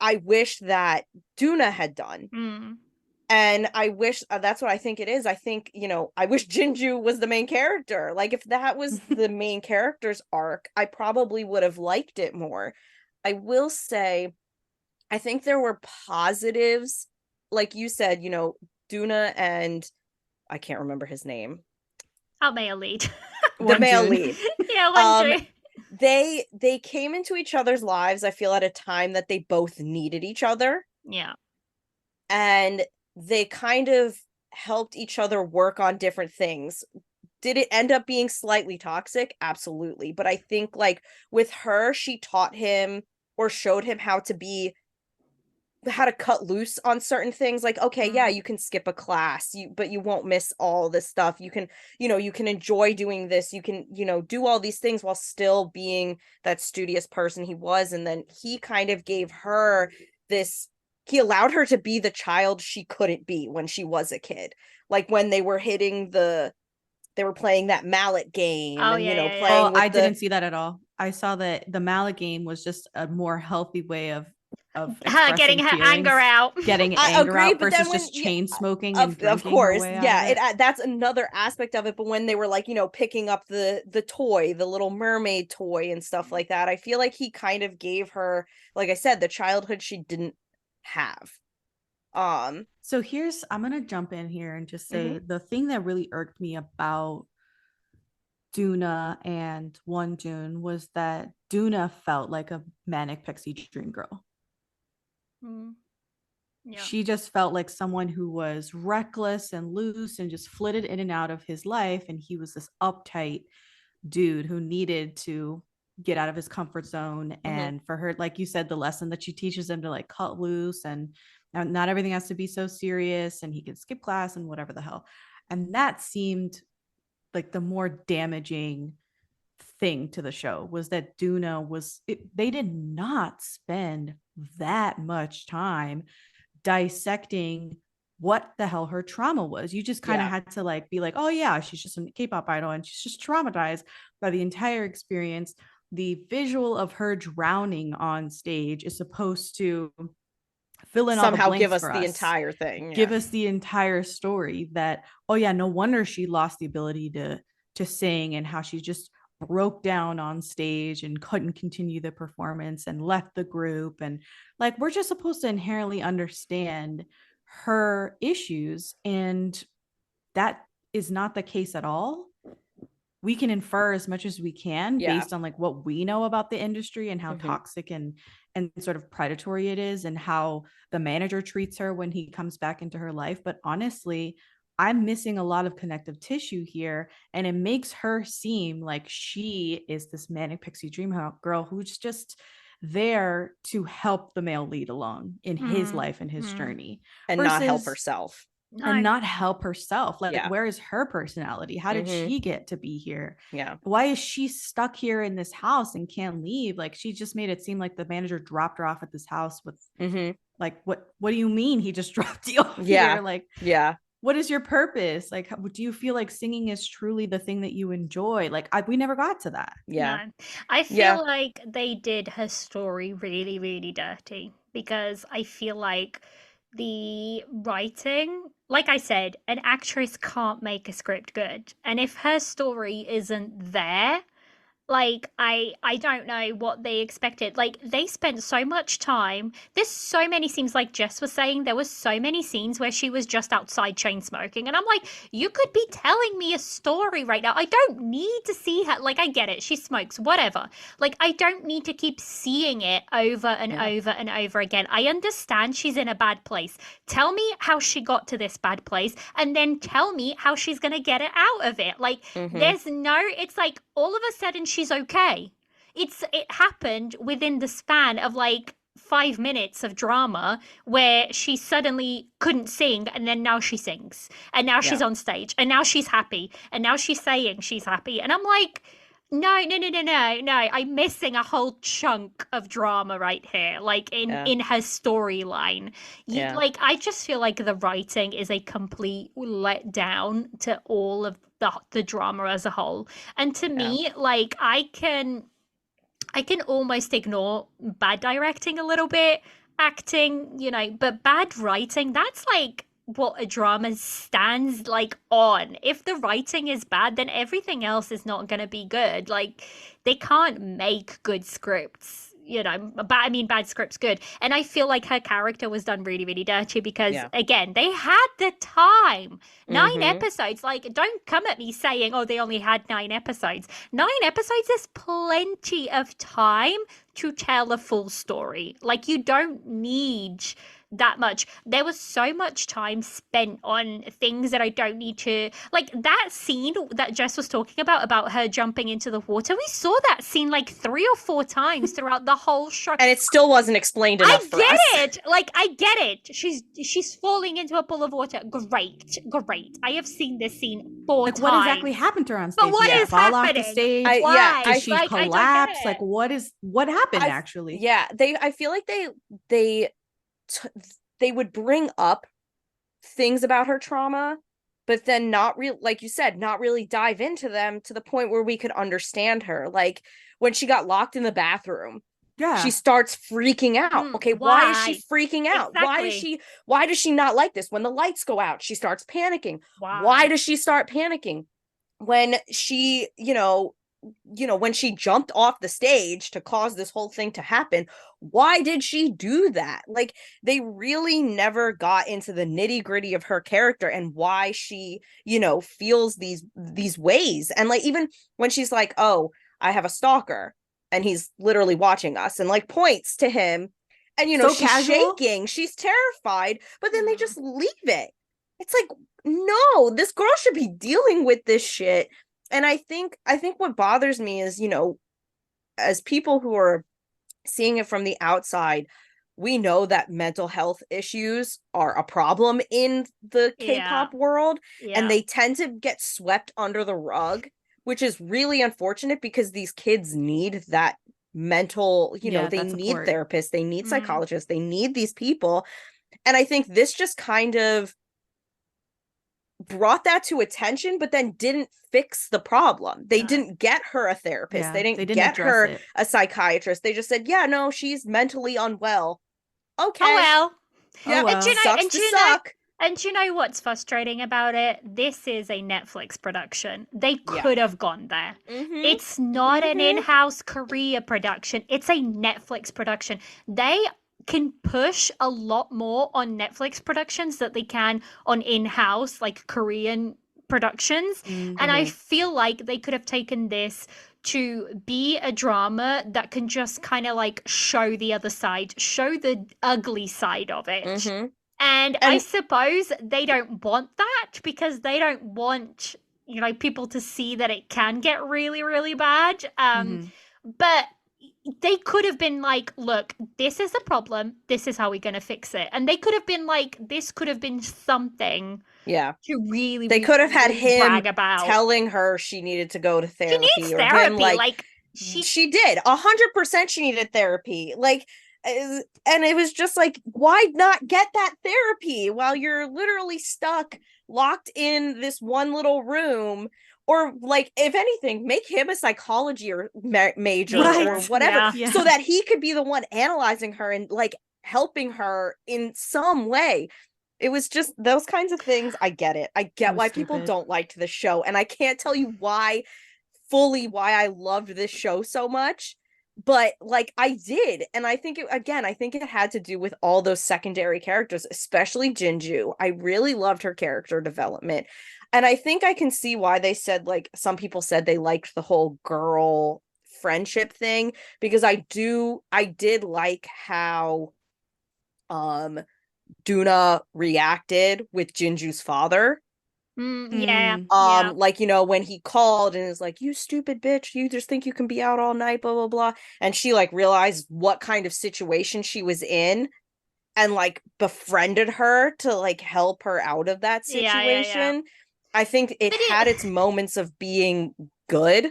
I wish that Doona had done. And I wish, that's what I think it is. I think, I wish Jinju was the main character. Like, if that was the main character's arc, I probably would have liked it more. I will say, I think there were positives. Like you said, Doona and, I can't remember his name. Our male lead. The male lead. Yeah, Wonju. They came into each other's lives, I feel, at a time that they both needed each other. Yeah. And they kind of helped each other work on different things. Did it end up being slightly toxic? Absolutely. But I think, like, with her, she taught him or showed him how to cut loose on certain things. Like, okay, yeah, you can skip a class, but you won't miss all this stuff. You can, you can enjoy doing this. You can, do all these things while still being that studious person he was. And then he kind of gave her this, he allowed her to be the child she couldn't be when she was a kid. Like when they were they were playing that mallet game. Playing with didn't see that at all. I saw that the mallet game was just a more healthy way of getting her anger out, versus just chain smoking and drinking. Of course, yeah, that's another aspect of it. But when they were like, picking up the toy, the Little Mermaid toy and stuff like that, I feel like he kind of gave her, like I said, the childhood she didn't have. So I'm gonna jump in here and just say the thing that really irked me about Doona and Wonjun was that Doona felt like a manic pixie dream girl. Yeah. She just felt like someone who was reckless and loose and just flitted in and out of his life. And he was this uptight dude who needed to get out of his comfort zone. And for her, like you said, the lesson that she teaches him to like cut loose and not everything has to be so serious and he can skip class and whatever the hell. And that seemed like the more damaging thing to the show was that Doona they did not spend that much time dissecting what the hell her trauma was. You just kind of had to like be like, oh yeah, she's just a K-pop idol and she's just traumatized by the entire experience. The visual of her drowning on stage is supposed to fill in somehow all the give us for the entire thing. Give us the entire story that, oh yeah, no wonder she lost the ability to sing and how she just broke down on stage and couldn't continue the performance and left the group. And like, we're just supposed to inherently understand her issues. And that is not the case at all. We can infer as much as we can based on like what we know about the industry and how toxic and sort of predatory it is and how the manager treats her when he comes back into her life. But honestly, I'm missing a lot of connective tissue here. And it makes her seem like she is this manic pixie dream girl who's just there to help the male lead along in his life and his journey. And not help herself. And not help herself. Like, Yeah. where is her personality? How did she get to be here? Yeah. Why is she stuck here in this house and can't leave? Like, she just made it seem like the manager dropped her off at this house with like, what do you mean he just dropped you off here? Like, what is your purpose? Like, do you feel like singing is truly the thing that you enjoy? Like, we never got to that. No. I feel like they did her story really, really dirty, because I feel like the writing, like I said, an actress can't make a script good. And if her story isn't there, like, I don't know what they expected. Like, they spent so much time. There's so many scenes, like Jess was saying, there was so many scenes where she was just outside chain smoking. And I'm like, you could be telling me a story right now. I don't need to see her. Like, I get it. She smokes, whatever. Like, I don't need to keep seeing it over and over and over again. I understand she's in a bad place. Tell me how she got to this bad place, and then tell me how she's going to get it out of it. Like, there's no, it's like all of a sudden she's okay. It happened within the span of like 5 minutes of drama where she suddenly couldn't sing, and then now she sings, and now she's on stage, and now she's happy, and now she's saying she's happy. And I'm like, no, I'm missing a whole chunk of drama right here, like in her storyline. Like, I just feel like the writing is a complete letdown to all of the drama as a whole. And to me, like, I can almost ignore bad directing a little bit, acting, you know, but bad writing, that's like what a drama stands like on. If the writing is bad, then everything else is not going to be good. Like, they can't make good scripts, you know, bad scripts good. And I feel like her character was done really, really dirty because, again, they had the time. 9 episodes. Like, don't come at me saying, oh, they only had 9 episodes. 9 episodes is plenty of time to tell a full story. Like, you don't need that much. There was so much time spent on things that I don't need to, like that scene that Jess was talking about her jumping into the water. We saw that scene like 3 or 4 times throughout the whole show, and it still wasn't explained enough for us. I get it. Like, I get it. She's falling into a pool of water. Great. I have seen this scene 4 times. What exactly happened to her on stage? But what is fall happening? Off the stage? Why? Did she collapse? Like, what happened actually? I feel like they would bring up things about her trauma, but then like you said, not really dive into them to the point where we could understand her. Like, when she got locked in the bathroom, she starts freaking out. Okay, why is she freaking out? Exactly. Why does she not like this? When the lights go out, she starts panicking. Why does she start panicking? When she, when she jumped off the stage to cause this whole thing to happen, why did she do that? Like, they really never got into the nitty-gritty of her character and why she, feels these ways. And like, even when she's like, oh, I have a stalker and he's literally watching us, and like points to him, and so she's casual, shaking, she's terrified, but then they just leave it. It's like, no, this girl should be dealing with this shit. And I think what bothers me is, as people who are seeing it from the outside, we know that mental health issues are a problem in the K-pop world, and they tend to get swept under the rug, which is really unfortunate because these kids need that mental, they need therapists, they need psychologists, they need these people. And I think this just kind of brought that to attention, but then didn't fix the problem. They didn't get her a therapist. They didn't get her a psychiatrist. They just said, yeah, no, she's mentally unwell. Okay. Oh, well. Yeah. Oh, well. Sucks to suck. And you know what's frustrating about it? This is a Netflix production. They could have gone there. It's not an in-house Korea production. It's a Netflix production. They can push a lot more on Netflix productions that they can on in-house, like Korean productions. And I feel like they could have taken this to be a drama that can just kind of like show the other side, show the ugly side of it. And I suppose they don't want that because they don't want, people to see that it can get really, really bad. But they could have been like, look, this is the problem. This is how we're going to fix it. And they could have been like, this could have been something. Yeah. To really, they could have had him brag about. Telling her she needed to go to therapy. She needs therapy. Him, like she did. 100% she needed therapy. Like, and it was just like, why not get that therapy while you're literally stuck, locked in this one little room? Or like, if anything, make him a psychology or major or whatever, so that he could be the one analyzing her and like helping her in some way. It was just those kinds of things. I get it. I get why people don't like the show. And I can't tell you why I loved this show so much. But like I did. And I think it had to do with all those secondary characters, especially Jinju. I really loved her character development. And I think I can see why they said, like, some people said they liked the whole girl friendship thing, because I did like how Doona reacted with Jinju's father. Like, when he called and is like, you stupid bitch, you just think you can be out all night, blah blah blah, and she like realized what kind of situation she was in and like befriended her to like help her out of that situation. I think it had its moments of being good.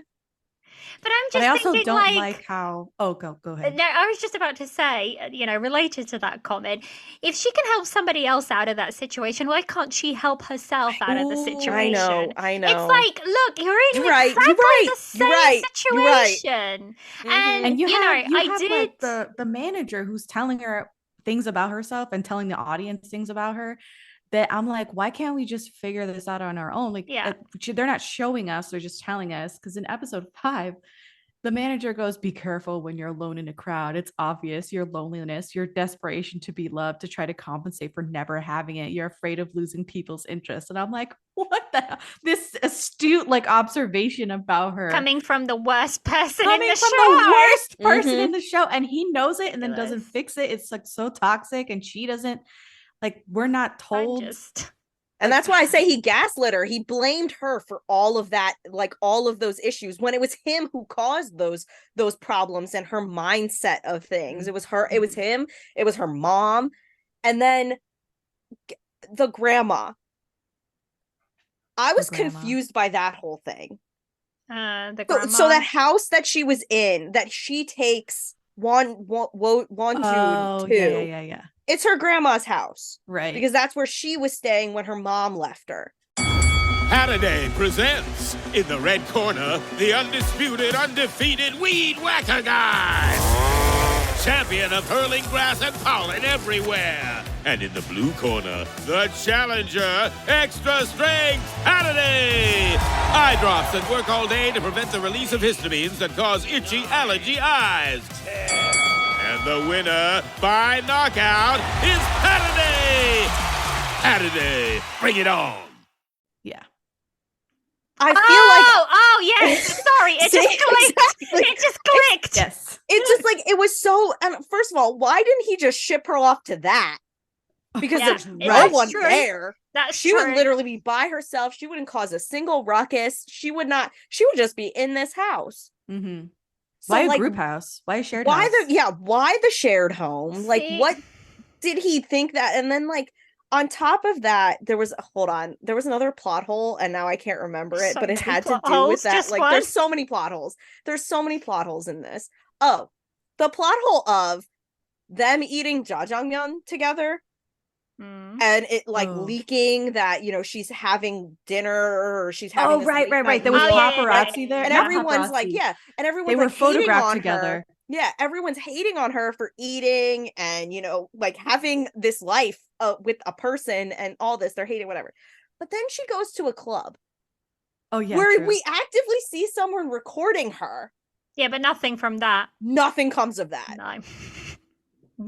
But I'm just I also thinking, don't like how... Oh, go ahead. No, I was just about to say, related to that comment, if she can help somebody else out of that situation, why can't she help herself out of the situation? I know. It's like, look, you're in exactly the same situation. And you have the manager who's telling her things about herself and telling the audience things about her, that I'm like, why can't we just figure this out on our own? Like, they're not showing us, they're just telling us. Because in episode 5, the manager goes, be careful when you're alone in a crowd. It's obvious your loneliness, your desperation to be loved, to try to compensate for never having it. You're afraid of losing people's interest. And I'm like, what the hell? This astute like observation about her. Coming from the worst person in the show. And he knows it and then doesn't fix it. It's like so toxic, and she doesn't. Like, we're not told. And that's why I say he gaslit her. He blamed her for all of that, like all of those issues, when it was him who caused those problems and her mindset of things. It was her, it was him, it was her mom. And then the grandma. I was confused by that whole thing. The grandma. So that house that she was in, that she takes Wonju to. Yeah. It's her grandma's house. Right. Because that's where she was staying when her mom left her. Holiday presents, in the red corner, the undisputed, undefeated Weed Whacker Guy. Champion of hurling grass and pollen everywhere. And in the blue corner, the challenger, extra strength Holiday. Eye drops that work all day to prevent the release of histamines that cause itchy allergy eyes. And the winner by knockout is Holiday. Holiday, bring it on. Yeah. I feel like... Oh, yes. Sorry. It just clicked. Exactly. It just clicked. Yes. It's just like, it was so... first of all, why didn't he just ship her off to that? Because there's no one there. She would literally be by herself. She wouldn't cause a single ruckus. She would just be in this house. Mm-hmm. So, why a group house? Why a shared house? Why the shared home? Like, what did he think that? And then, like, on top of that, there was another plot hole, and now I can't remember it, but it had to do with that. Like, there's so many plot holes. There's so many plot holes in this. Oh, the plot hole of them eating jjajangmyeon together. And it leaking that, she's having dinner, or she's having right. There was paparazzi there, and everyone's and everyone's they were photographed together. Yeah, everyone's hating on her for eating and having this life with a person and all this. They're hating whatever. But then she goes to a club. Oh yeah, where we actively see someone recording her. Yeah, but nothing from that. Nothing comes of that. No.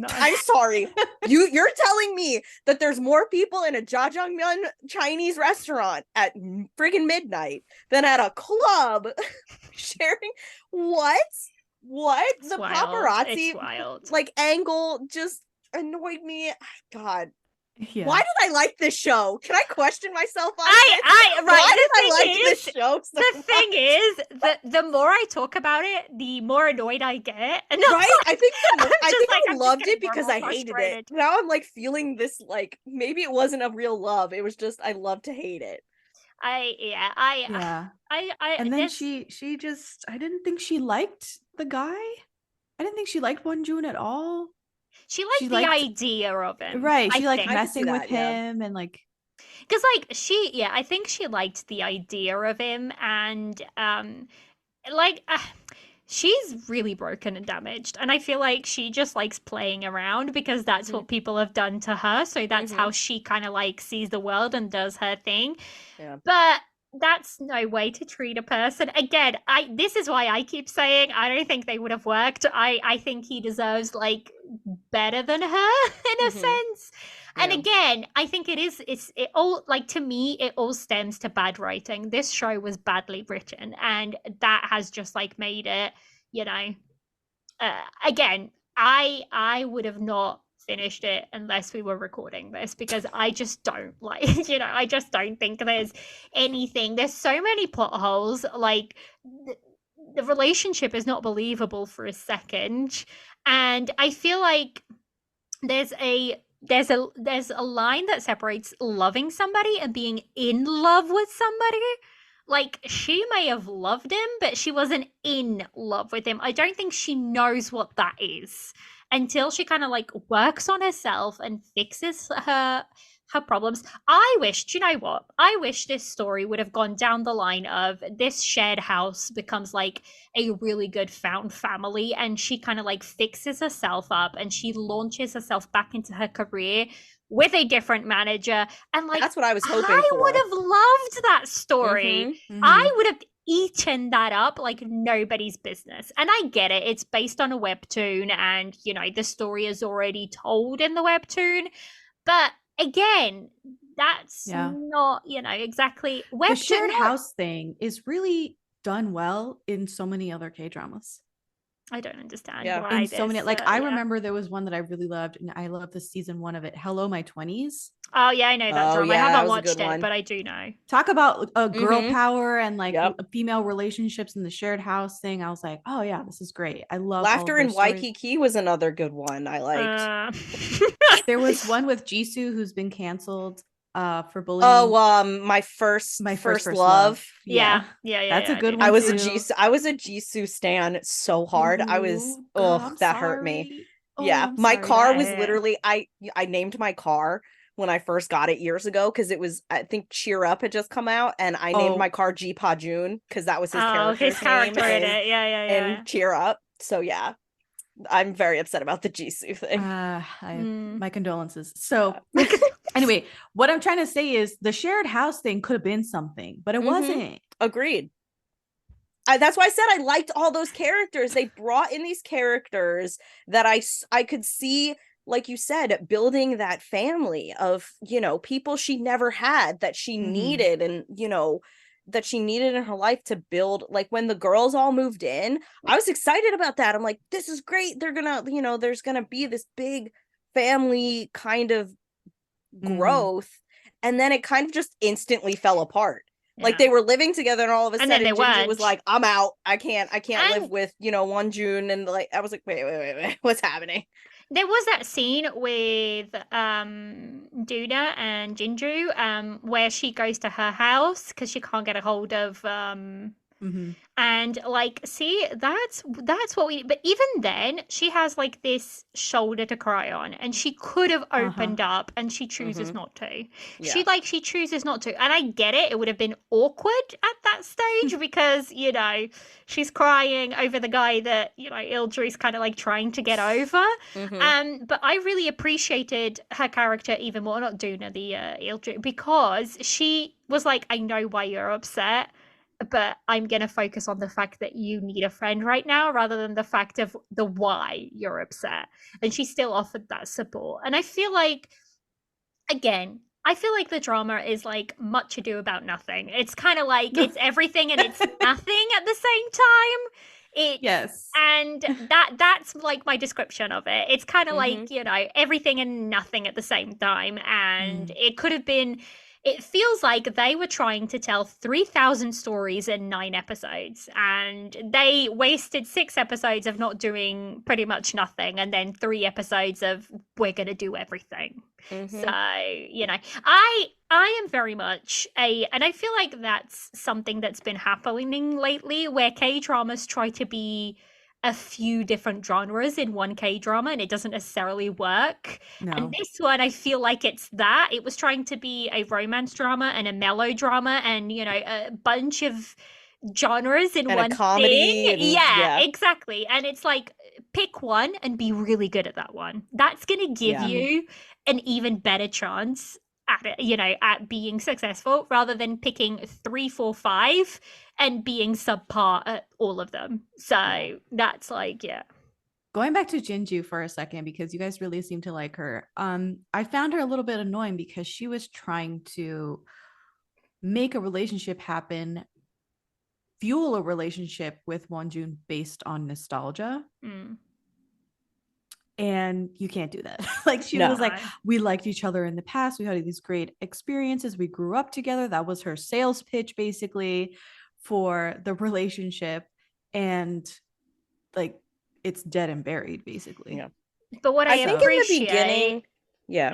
I'm sorry. You're telling me that there's more people in a jjajangmyeon Chinese restaurant at friggin' midnight than at a club sharing what? It's the wild. paparazzi It's wild. like angle just annoyed me. God. Yeah. Why did I like this show? Can I question myself on this? Right. Why did I The like thing this is- show so The much? thing is that the more I talk about it, the more annoyed I get. And Right? I think I'm just I I'm just loved getting it more and because more I hated it. frustrated. Now I'm like feeling this like maybe it wasn't a real love. It was just I love to hate it. Yeah. And then this- she just, I didn't think she liked the guy. I didn't think she liked Wonjun at all. she liked she the liked- idea of him. Right. She I liked think. I could see messing with that, yeah. him and like, Because I think she liked the idea of him, and she's really broken and damaged, and I feel like she just likes playing around because that's what people have done to her, so that's how she kind of like sees the world and does her thing. Yeah. But that's no way to treat a person. Again, this is why I keep saying I don't think they would have worked. I think he deserves like better than her in a sense. And Yeah. again, I think it all, like, to me, it all stems to bad writing. This show was badly written, and that has just like made it, again, I would have not finished it unless we were recording this, because I just don't like, I just don't think there's anything. There's so many plot holes. Like the relationship is not believable for a second, and I feel like there's a line that separates loving somebody and being in love with somebody. Like, she may have loved him, but she wasn't in love with him. I don't think she knows what that is until she kind of like works on herself and fixes her problems. I wish, do you know what? I wish this story would have gone down the line of this shared house becomes like a really good found family, and she kind of like fixes herself up and she launches herself back into her career with a different manager. And like, That's what I was hoping I for. would have loved that story. Mm-hmm. I would have eaten that up like nobody's business. And I get it. It's based on a webtoon, and the story is already told in the webtoon. But again, that's not, exactly webtoon. The shared house thing is really done well in so many other K-dramas. I don't understand in so many, like, I remember there was one that I really loved, and I love the season 1 of it, Hello My 20s. Oh yeah, I know that drama. Yeah, I that haven't was a watched good it, one. but I do know. Talk about girl power and like Yep. female relationships and the shared house thing. I was like, oh yeah, this is great. I love Laughter all of in those stories. Waikiki was another good one I liked. There was one with Jisoo who's been canceled for bullying. Oh, my first love. Yeah. That's a good one. I was too. I was a Jisoo stan so hard. I was that hurt me. Oh, my sorry. car was literally I named my car when I first got it years ago because it was, I think, Cheer Up had just come out, and I named my car Ji Pa Jun because that was his character in it. Yeah. And Cheer Up. So yeah, I'm very upset about the Jisoo thing. My condolences. So anyway, what I'm trying to say is the shared house thing could have been something, but it wasn't. Agreed. That's why I said I liked all those characters. They brought in these characters that I could see, like you said, building that family of, people she never had that she needed, and, that she needed in her life to build. Like when the girls all moved in, I was excited about that. I'm like, this is great. They're gonna, there's gonna be this big family kind of growth. And then it kind of just instantly fell apart. Like they were living together, and all of a sudden Jinju was like, I'm out. I can't live with, Wonjun. And like, I was like, wait, what's happening? There was that scene with Doona and Jinju where she goes to her house because she can't get a hold of and like, see, that's what we, but even then she has like this shoulder to cry on, and she could have opened up, and she chooses not to. She chooses not to, and I get it. It would have been awkward at that stage because she's crying over the guy that Ildri's kind of like trying to get over. But I really appreciated her character even more, not Doona, the Ildri, because she was like, I know why you're upset, but I'm going to focus on the fact that you need a friend right now rather than the fact of the why you're upset. And she still offered that support. And I feel like, again, the drama is like much ado about nothing. It's kind of like it's everything and it's nothing at the same time. Yes. And that's like my description of it. It's kind of like, you know, everything and nothing at the same time. And it could have been, it feels like they were trying to tell 3,000 stories in 9 episodes, and they wasted 6 episodes of not doing pretty much nothing, and then 3 episodes of we're going to do everything. So, you know, I am very much and I feel like that's something that's been happening lately, where K-dramas try to be a few different genres in one K-drama, and it doesn't necessarily work. No. And this one, I feel like it's that. It was trying to be a romance drama and a melodrama and, you know, a bunch of genres in And one a comedy. thing. Yeah, exactly. And it's like, pick one and be really good at that one. That's going to give you an even better chance at it, you know, at being successful, rather than picking 3, 4, 5 and being subpar at all of them. So that's like, Going back to Jinju for a second, because you guys really seem to like her. I found her a little bit annoying because she was trying to make a relationship happen, fuel a relationship with Wonjun based on nostalgia. And you can't do that. Like, she was like, we liked each other in the past. We had these great experiences. We grew up together. That was her sales pitch, basically, for the relationship. And like, it's dead and buried, basically. Yeah. But what I think appreciate, in the beginning,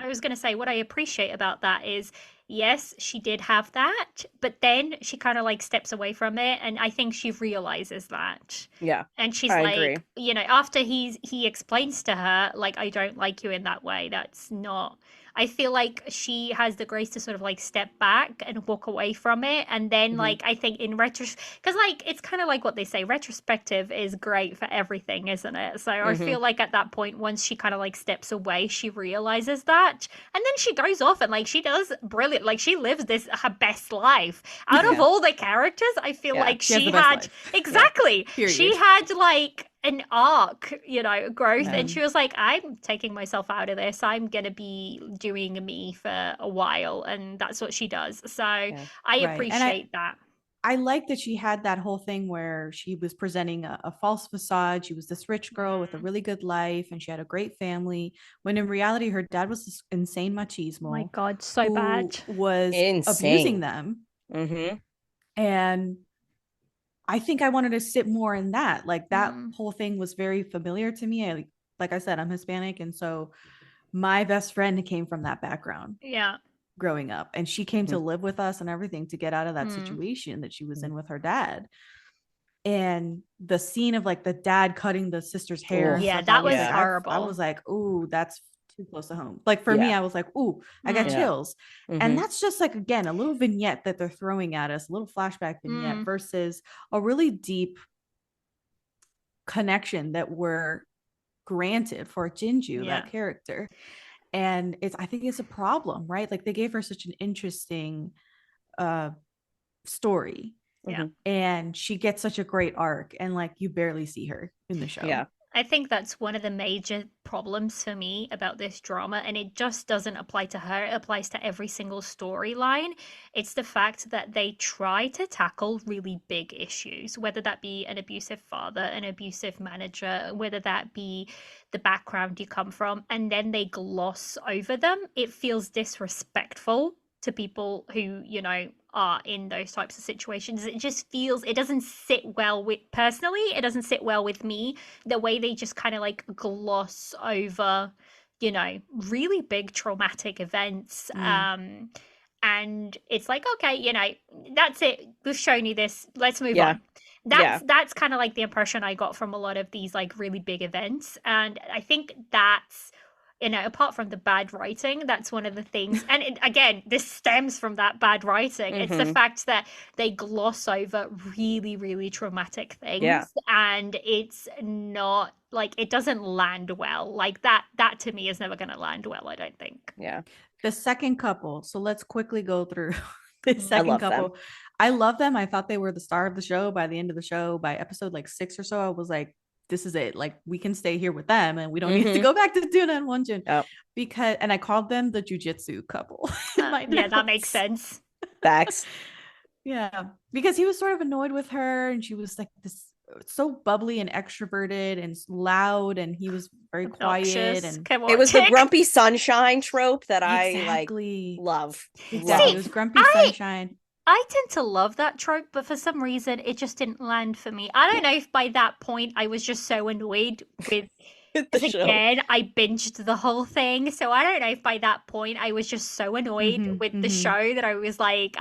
I was going to say, what I appreciate about that is, yes, she did have that, but then she kind of like steps away from it, and I think she realizes that. Yeah. And she's I like, agree. you know, after he explains to her, like, I don't like you in that way. That's not. I feel like she has the grace to sort of like step back and walk away from it, and then like, I think in retrospect, because like it's kind of like what they say, retrospective is great for everything, isn't it? So I feel like at that point, once she kind of like steps away, she realizes that, and then she goes off and like she does brilliant, like she lives this her best life out of all the characters. I feel like she had exactly she had like an arc, you know, growth, and she was like, I'm taking myself out of this, I'm gonna be doing me for a while, and that's what she does. So I appreciate that. I like that she had that whole thing where she was presenting a false facade. She was this rich girl with a really good life, and she had a great family, when in reality her dad was this insane machismo. Oh my god, so bad. Was abusing them. And I think I wanted to sit more in that. Like, that whole thing was very familiar to me. Like I said, I'm Hispanic, and so my best friend came from that background. Growing up, and she came to live with us and everything to get out of that situation that she was in with her dad. And the scene of like the dad cutting the sister's hair, that was horrible. I was like, ooh, that's too close to home. Like, for me, I was like, ooh, I got chills. And that's just like, again, a little vignette that they're throwing at us, a little flashback vignette versus a really deep connection that we're granted for Jinju, that character. And I think it's a problem, right? Like, they gave her such an interesting story, and she gets such a great arc, and like, you barely see her in the show. I think that's one of the major problems for me about this drama, and it just doesn't apply to her. It applies to every single storyline. It's the fact that they try to tackle really big issues, whether that be an abusive father, an abusive manager, whether that be the background you come from, and then they gloss over them. It feels disrespectful to people who, you know, are in those types of situations. It just feels, it doesn't sit well with, personally, it doesn't sit well with me, the way they just kind of like gloss over, you know, really big traumatic events. And it's like, okay, you know, that's it, we've shown you this, let's move on. That's kind of like the impression I got from a lot of these like really big events. And I think that's, you know, apart from the bad writing, that's one of the things. And again, this stems from that bad writing. It's the fact that they gloss over really, really traumatic things. And it's not like, it doesn't land well. Like that to me is never going to land well, I don't think. The second couple. So let's quickly go through the second couple. I love them. I thought they were the star of the show. By the end of the show, by episode like 6 or so, I was like, this is it. Like, we can stay here with them and we don't need to go back to Doona and Wonjun. Because, and I called them the jujitsu couple. That makes sense. Facts. Because he was sort of annoyed with her, and she was like this so bubbly and extroverted and loud, and he was very quiet, and it was the grumpy sunshine trope that exactly. I love. Exactly. It was grumpy sunshine. I tend to love that trope, but for some reason it just didn't land for me. I don't know if by that point I was just so annoyed with again, I binged the whole thing. So I don't know if by that point I was just so annoyed with the show that I was like,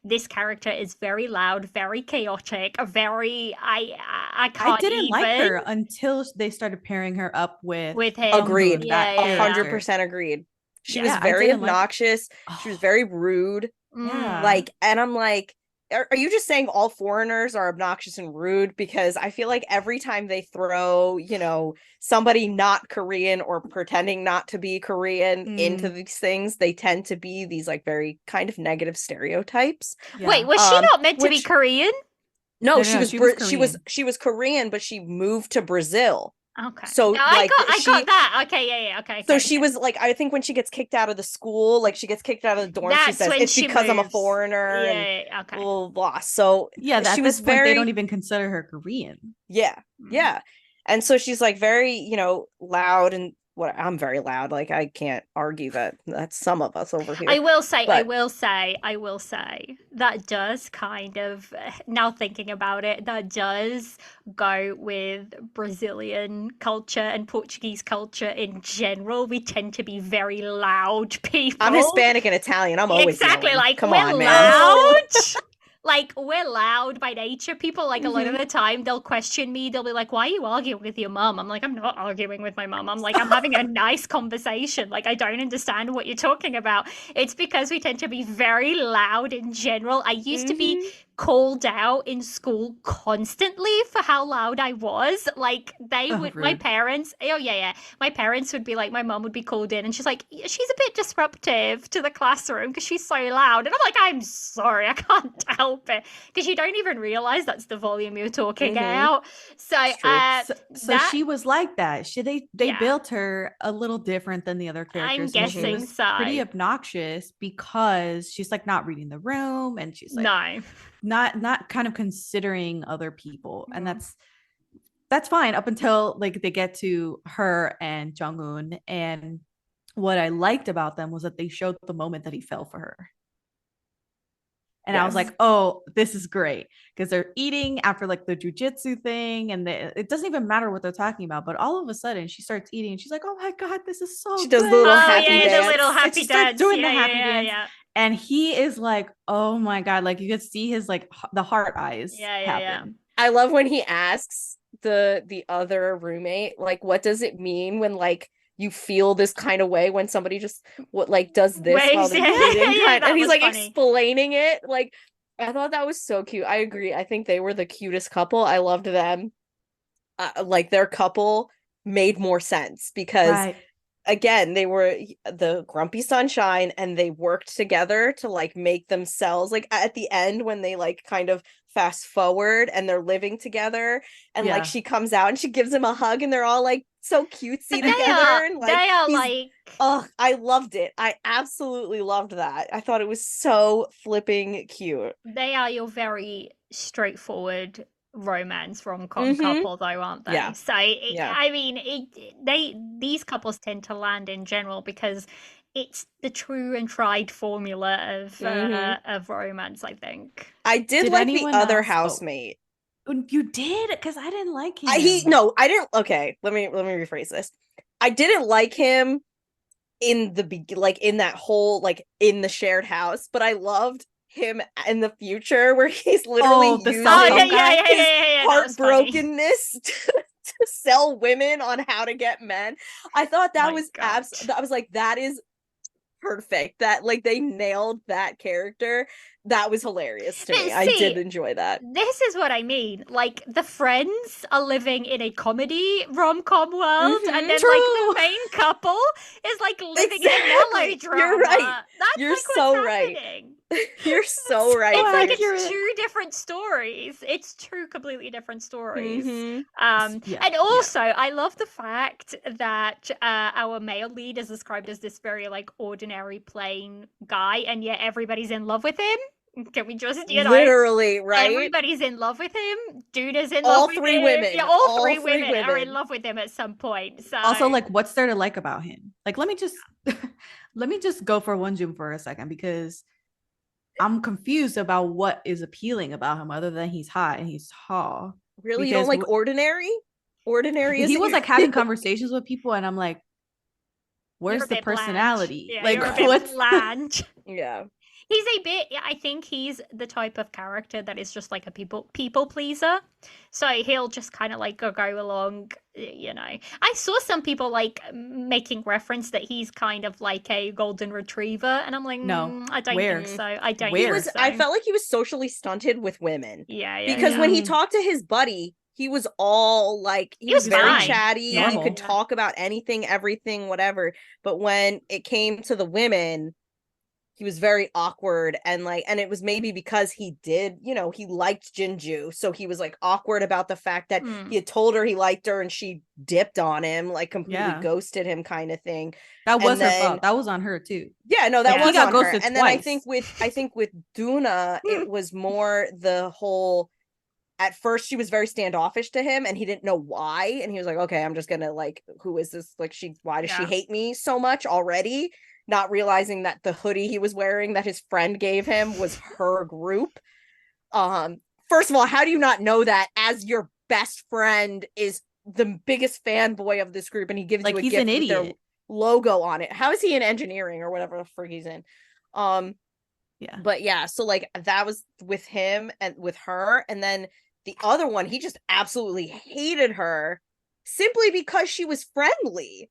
this character is very loud, very chaotic, very I can't. I didn't like her until they started pairing her up with him. Agreed. Yeah, 100% agreed. She was very obnoxious. She was very rude. Yeah. Like, and I'm like, are you just saying all foreigners are obnoxious and rude? Because I feel like every time they throw, you know, somebody not Korean or pretending not to be Korean into these things, they tend to be these like very kind of negative stereotypes. Yeah. Wait, was she not meant to be Korean? No, she was Korean, but she moved to Brazil. Okay. So no, like I got that. Okay, yeah, okay. So she was like, I think when she gets kicked out of the school, like she gets kicked out of the dorm, she says it's because I'm a foreigner. Yeah, okay. Blah, blah. So yeah, she was very. They don't even consider her Korean. Yeah, yeah, and so she's like very, you know, loud and I'm very loud. Like I can't argue that. That's some of us over here. I will say that does kind of, now thinking about it, that does go with Brazilian culture and Portuguese culture in general. We tend to be very loud people. I'm Hispanic and Italian. I'm always exactly yelling. like Come we're on, man. loud. Like, we're loud by nature. People, like, a lot of the time, they'll question me. They'll be like, why are you arguing with your mum? I'm like, I'm not arguing with my mum. I'm like, I'm having a nice conversation. Like, I don't understand what you're talking about. It's because we tend to be very loud in general. I used to be called out in school constantly for how loud I was. Like, my parents, my parents would be like, my mum would be called in and she's like, she's a bit disruptive to the classroom because she's so loud. And I'm like, I'm sorry, I can't help it, because you don't even realize that's the volume you're talking out. So she was like that. They built her a little different than the other characters. I'm guessing she was pretty obnoxious because she's like not reading the room, and she's like not kind of considering other people, and that's fine up until like they get to her and Jong-un. And what I liked about them was that they showed the moment that he fell for her. And I was like, oh, this is great, because they're eating after like the jujitsu thing, and it doesn't even matter what they're talking about, but all of a sudden she starts eating and she's like, oh my God, this is so she good. does the little happy dance. The little happy dance. Doing the happy dance. Yeah. And he is like, oh my God, like you could see his like the heart eyes happen. I love when he asks the other roommate, like, what does it mean when like you feel this kind of way when somebody just does this while they're eating, and he's like funny. Explaining it. Like, I thought that was so cute. I agree. I think they were the cutest couple. I loved them. Like their couple made more sense because again, they were the grumpy sunshine, and they worked together to like make themselves, like at the end when they like kind of fast forward and they're living together, and like she comes out and she gives him a hug, and they're all like so cutesy together. And like, they are like, oh, I loved it. I absolutely loved that. I thought it was so flipping cute. They are your very straightforward romance rom-com couple, though, aren't they? So I mean, these couples tend to land in general because it's the true and tried formula of romance, I think. I did like the other housemate. You did? Because I didn't like him. I didn't. Okay, let me rephrase this. I didn't like him in that whole like in the shared house, but I loved him in the future where he's literally using his heartbrokenness to sell women on how to get men. I thought that was I was like, that is perfect. That like they nailed that character. That was hilarious to me. I did enjoy that. This is what I mean. Like, the friends are living in a comedy rom-com world, and then like the main couple is like living in a melodrama. You're right. You're like so right. You're so right. It's like it's two different stories. It's two completely different stories. And also, I love the fact that our male lead is described as this very like ordinary, plain guy, and yet everybody's in love with him. Can we just, literally, right? Everybody's in love with him. Doona's in all love with three him. women. Yeah, all three women are in love with him at some point. So also, like, what's there to like about him? Like, let me just go for Wonjun for a second, because I'm confused about what is appealing about him other than he's hot and he's tall. Really, you don't like Ordinary? Ordinary is he was like having conversations with people, and I'm like, where's the personality? Yeah, like, you're a bit what's bland. Yeah. He's a bit, I think he's the type of character that is just like a people pleaser. So he'll just kind of like go along, I saw some people like making reference that he's kind of like a golden retriever, and I'm like, no, I don't think so. I don't think so. I felt like he was socially stunted with women. Yeah. Because when he talked to his buddy, he was all like, he was very chatty. Yeah, he could talk about anything, everything, whatever. But when it came to the women, he was very awkward, and it was maybe because he did, he liked Jinju, so he was like awkward about the fact that he had told her he liked her and she dipped on him, like completely ghosted him, kind of thing. That was her fault. That was on her too. Yeah, no, that was on her. And twice. Then I think with Doona, it was more the whole. At first, she was very standoffish to him, and he didn't know why. And he was like, "Okay, I'm just gonna who is this? Why does she hate me so much already?" Not realizing that the hoodie he was wearing that his friend gave him was her group. First of all, how do you not know that as your best friend is the biggest fanboy of this group, and he gives you a he's gift an idiot. with their logo on it? How is he in engineering or whatever the frick he's in? Yeah. But yeah, so that was with him and with her, and then the other one, he just absolutely hated her simply because she was friendly.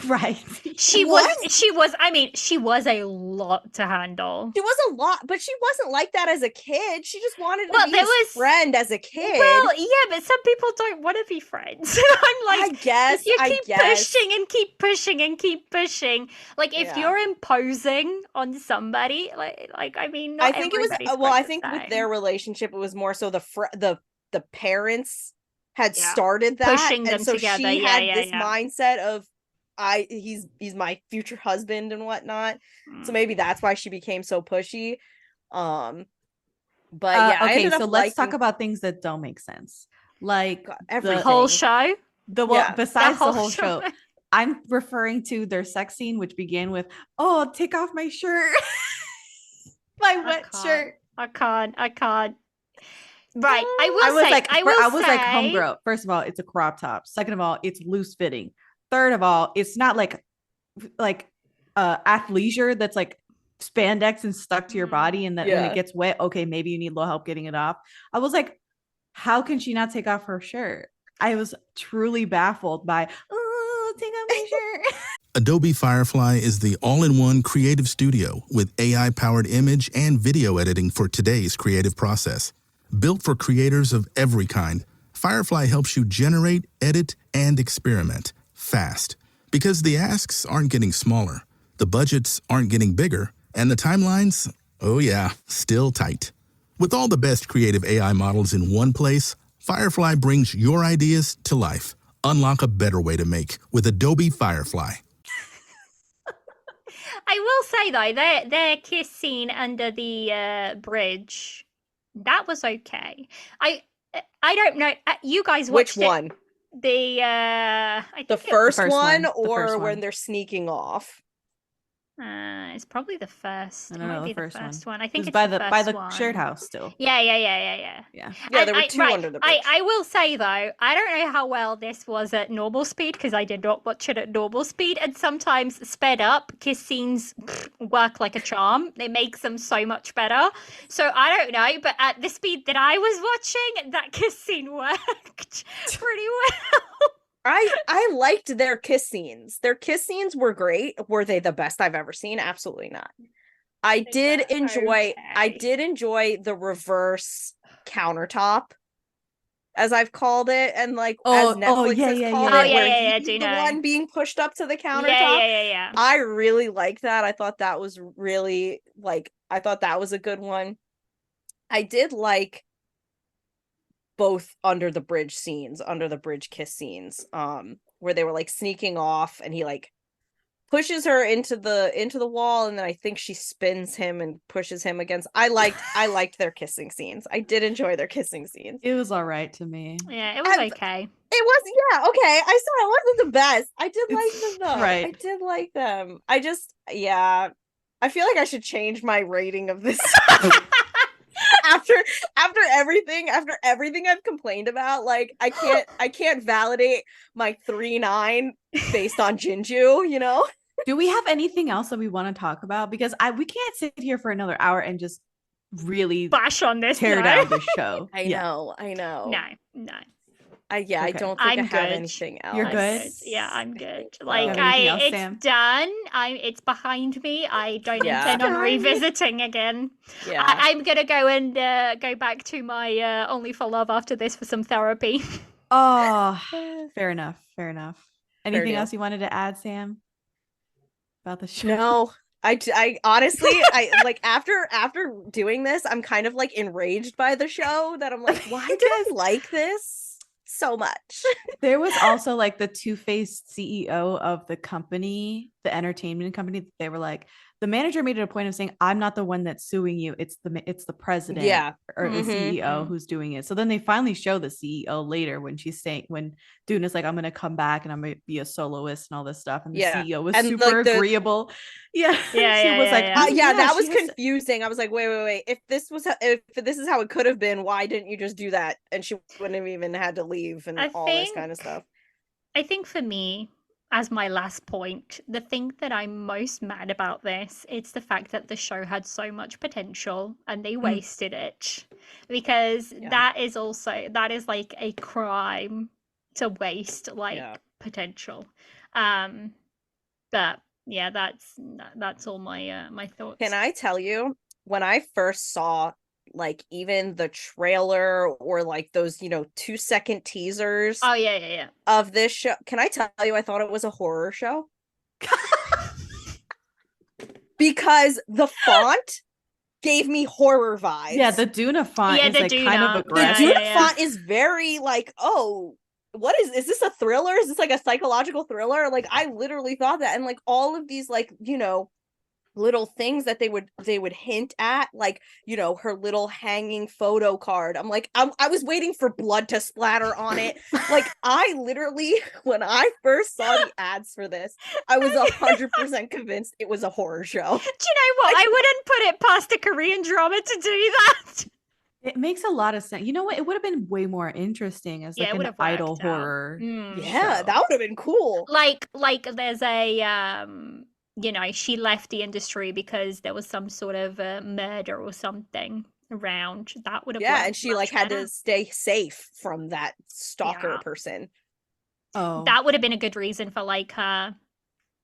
Right. She was a lot to handle. She was a lot, but she wasn't like that as a kid. She just wanted to be his friend as a kid. Well, yeah, but some people don't want to be friends. I'm like, I guess you keep pushing and keep pushing and keep pushing. Like, if you're imposing on somebody, I mean, not I think it was I think with their relationship, it was more so the parents had started that, pushing them and so together. She had this mindset of he's my future husband and whatnot. So maybe that's why she became so pushy. But yeah, okay, so let's talk about things that don't make sense. Like the whole show. Besides the whole show. I'm referring to their sex scene, which began with, "Oh, take off my shirt." My wet shirt. I can't. Right. I was like, homegirl. First of all, it's a crop top. Second of all, it's loose fitting. Third of all, it's not like athleisure that's like spandex and stuck to your body, and that when it gets wet, okay, maybe you need a little help getting it off. I was like, how can she not take off her shirt? I was truly baffled by, "Oh, take off my shirt." Adobe Firefly is the all-in-one creative studio with AI-powered image and video editing for today's creative process. Built for creators of every kind, Firefly helps you generate, edit, and experiment fast. Because the asks aren't getting smaller, the budgets aren't getting bigger, and the timelines, oh yeah, still tight. With all the best creative AI models in one place, Firefly brings your ideas to life. Unlock a better way to make with Adobe Firefly. I will say though, their kiss scene under the bridge, that was okay. I don't know. You guys watched which one? The first one, or when they're sneaking off? It's probably the first. I don't know, the first one. I think it's by the by the one. shared house still. Yeah. Yeah, there were two under the bridge. I will say though, I don't know how well this was at normal speed, because I did not watch it at normal speed, and sometimes sped up kiss scenes work like a charm. It makes them so much better. So I don't know, but at the speed that I was watching, that kiss scene worked pretty well. I liked their kiss scenes. Their kiss scenes were great. Were they the best I've ever seen? Absolutely not. I did enjoy the reverse countertop, as I've called it, and as Netflix has called it, where he's the one being pushed up to the countertop. Yeah. I really liked that. I thought that was really I thought that was a good one. I did like both under the bridge kiss scenes, where they were sneaking off, and he pushes her into the wall, and then I think she spins him and pushes him against. I liked their kissing scenes. I did enjoy their kissing scenes. It was all right to me. Yeah, it was okay. It was, yeah, okay. I saw it wasn't the best. I did like them though. Right. I did like them. I just, yeah. I feel like I should change my rating of this after everything I've complained about. Like I can't validate my 3.9 based on Jinju, you know? Do we have anything else that we want to talk about? Because we can't sit here for another hour and just really bash on this, tear down the show. I know. No. I don't think I have anything else. You're good? Yeah, I'm good. Like, it's Sam? done. It's behind me. I don't intend on revisiting again. Yeah. I'm gonna go and go back to my Only for Love after this for some therapy. Oh, fair enough. Anything deal. else you wanted to add, Sam? About the show? No. I honestly, like after doing this, I'm kind of like enraged by the show that I'm like, why did I like this so much? There was also like the two-faced CEO of the company, the entertainment company. They were like, the manager made it a point of saying, I'm not the one that's suing you. It's the president or the CEO who's doing it. So then they finally show the CEO later when she's saying, when Doona's like, I'm going to come back and I'm going to be a soloist and all this stuff. And the CEO was super agreeable. Yeah. She was like, that was confusing. I was like, wait. If this is how it could have been, why didn't you just do that? And she wouldn't have even had to leave and all this kind of stuff. I think for me, as my last point, the thing that I'm most mad about this, it's the fact that the show had so much potential and they wasted it, because that is like a crime to waste potential. But yeah, that's all my thoughts. Can I tell you, when I first saw like even the trailer or like those 2-second teasers of this show, can I tell you I thought it was a horror show? Because the font gave me horror vibes. Yeah, the Doona font is like kind of aggressive. The Doona font is very like, oh, what is this a thriller? Is this like a psychological thriller? Like I literally thought that, and like all of these like little things that they would hint at, like her little hanging photo card. I'm like, I was waiting for blood to splatter on it. Like I literally, when I first saw the ads for this, I was 100% convinced it was a horror show. Do you know what? I wouldn't put it past a Korean drama to do that. It makes a lot of sense. You know what? It would have been way more interesting as like an idol horror. Yeah, that would have been cool. Like there's a she left the industry because there was some sort of murder or something around. That would have and she like had to stay safe from that stalker person. Oh, that would have been a good reason for like her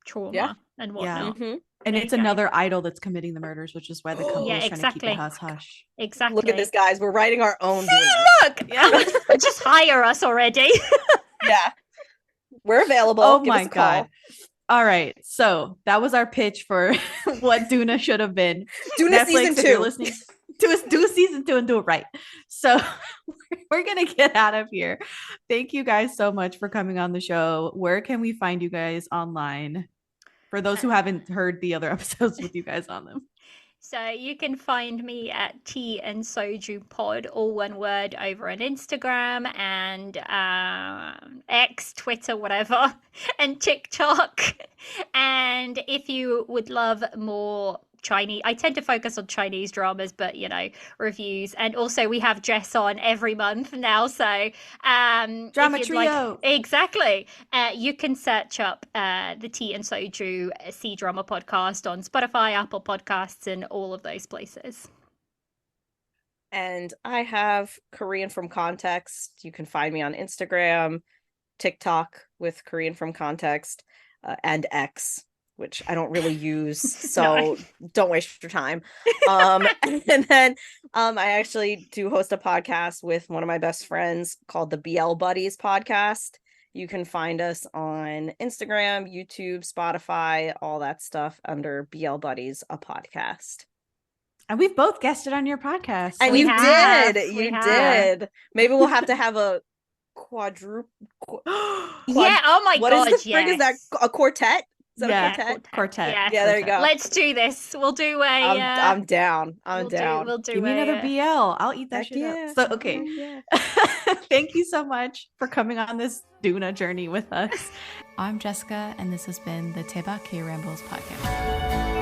trauma and whatnot. And it's another idol that's committing the murders, which is why the company is trying to keep it hush hush. Exactly. Look at this, guys. We're writing our own. Look, just hire us already. Yeah, we're available. Oh Give my us a call. god. All right, so that was our pitch for what Doona should have been. Doona Netflix, season 2. If you're listening, do a season 2 and do it right. So we're gonna get out of here. Thank you guys so much for coming on the show. Where can we find you guys online? For those who haven't heard the other episodes with you guys on them. So you can find me at Tea and Soju Pod, all one word, over on Instagram and X, Twitter, whatever, and TikTok. And if you would love more Chinese, I tend to focus on Chinese dramas, but reviews, and also we have Jess on every month now, so drama trio, exactly. You can search up the Tea and Soju C-Drama podcast on Spotify, Apple Podcasts, and all of those places. And I have Korean from Context. You can find me on Instagram, TikTok with Korean from Context, and X, which I don't really use, so don't waste your time. And then I actually do host a podcast with one of my best friends called the BL Buddies podcast. You can find us on Instagram, YouTube, Spotify, all that stuff under BL Buddies, a podcast. And we've both guested on your podcast. And you did. Maybe we'll have to have a quadruple. Yeah, oh my god, what is the frig? Is that a quartet? Is that a quartet? Quartet. Yeah, there you go. Let's do this. We'll do a. I'm down. I'm down. We'll do Give me another BL. I'll eat that Heck shit up. So okay. Thank you so much for coming on this Doona journey with us. I'm Jessica, and this has been the Daebak K-Rambles Podcast.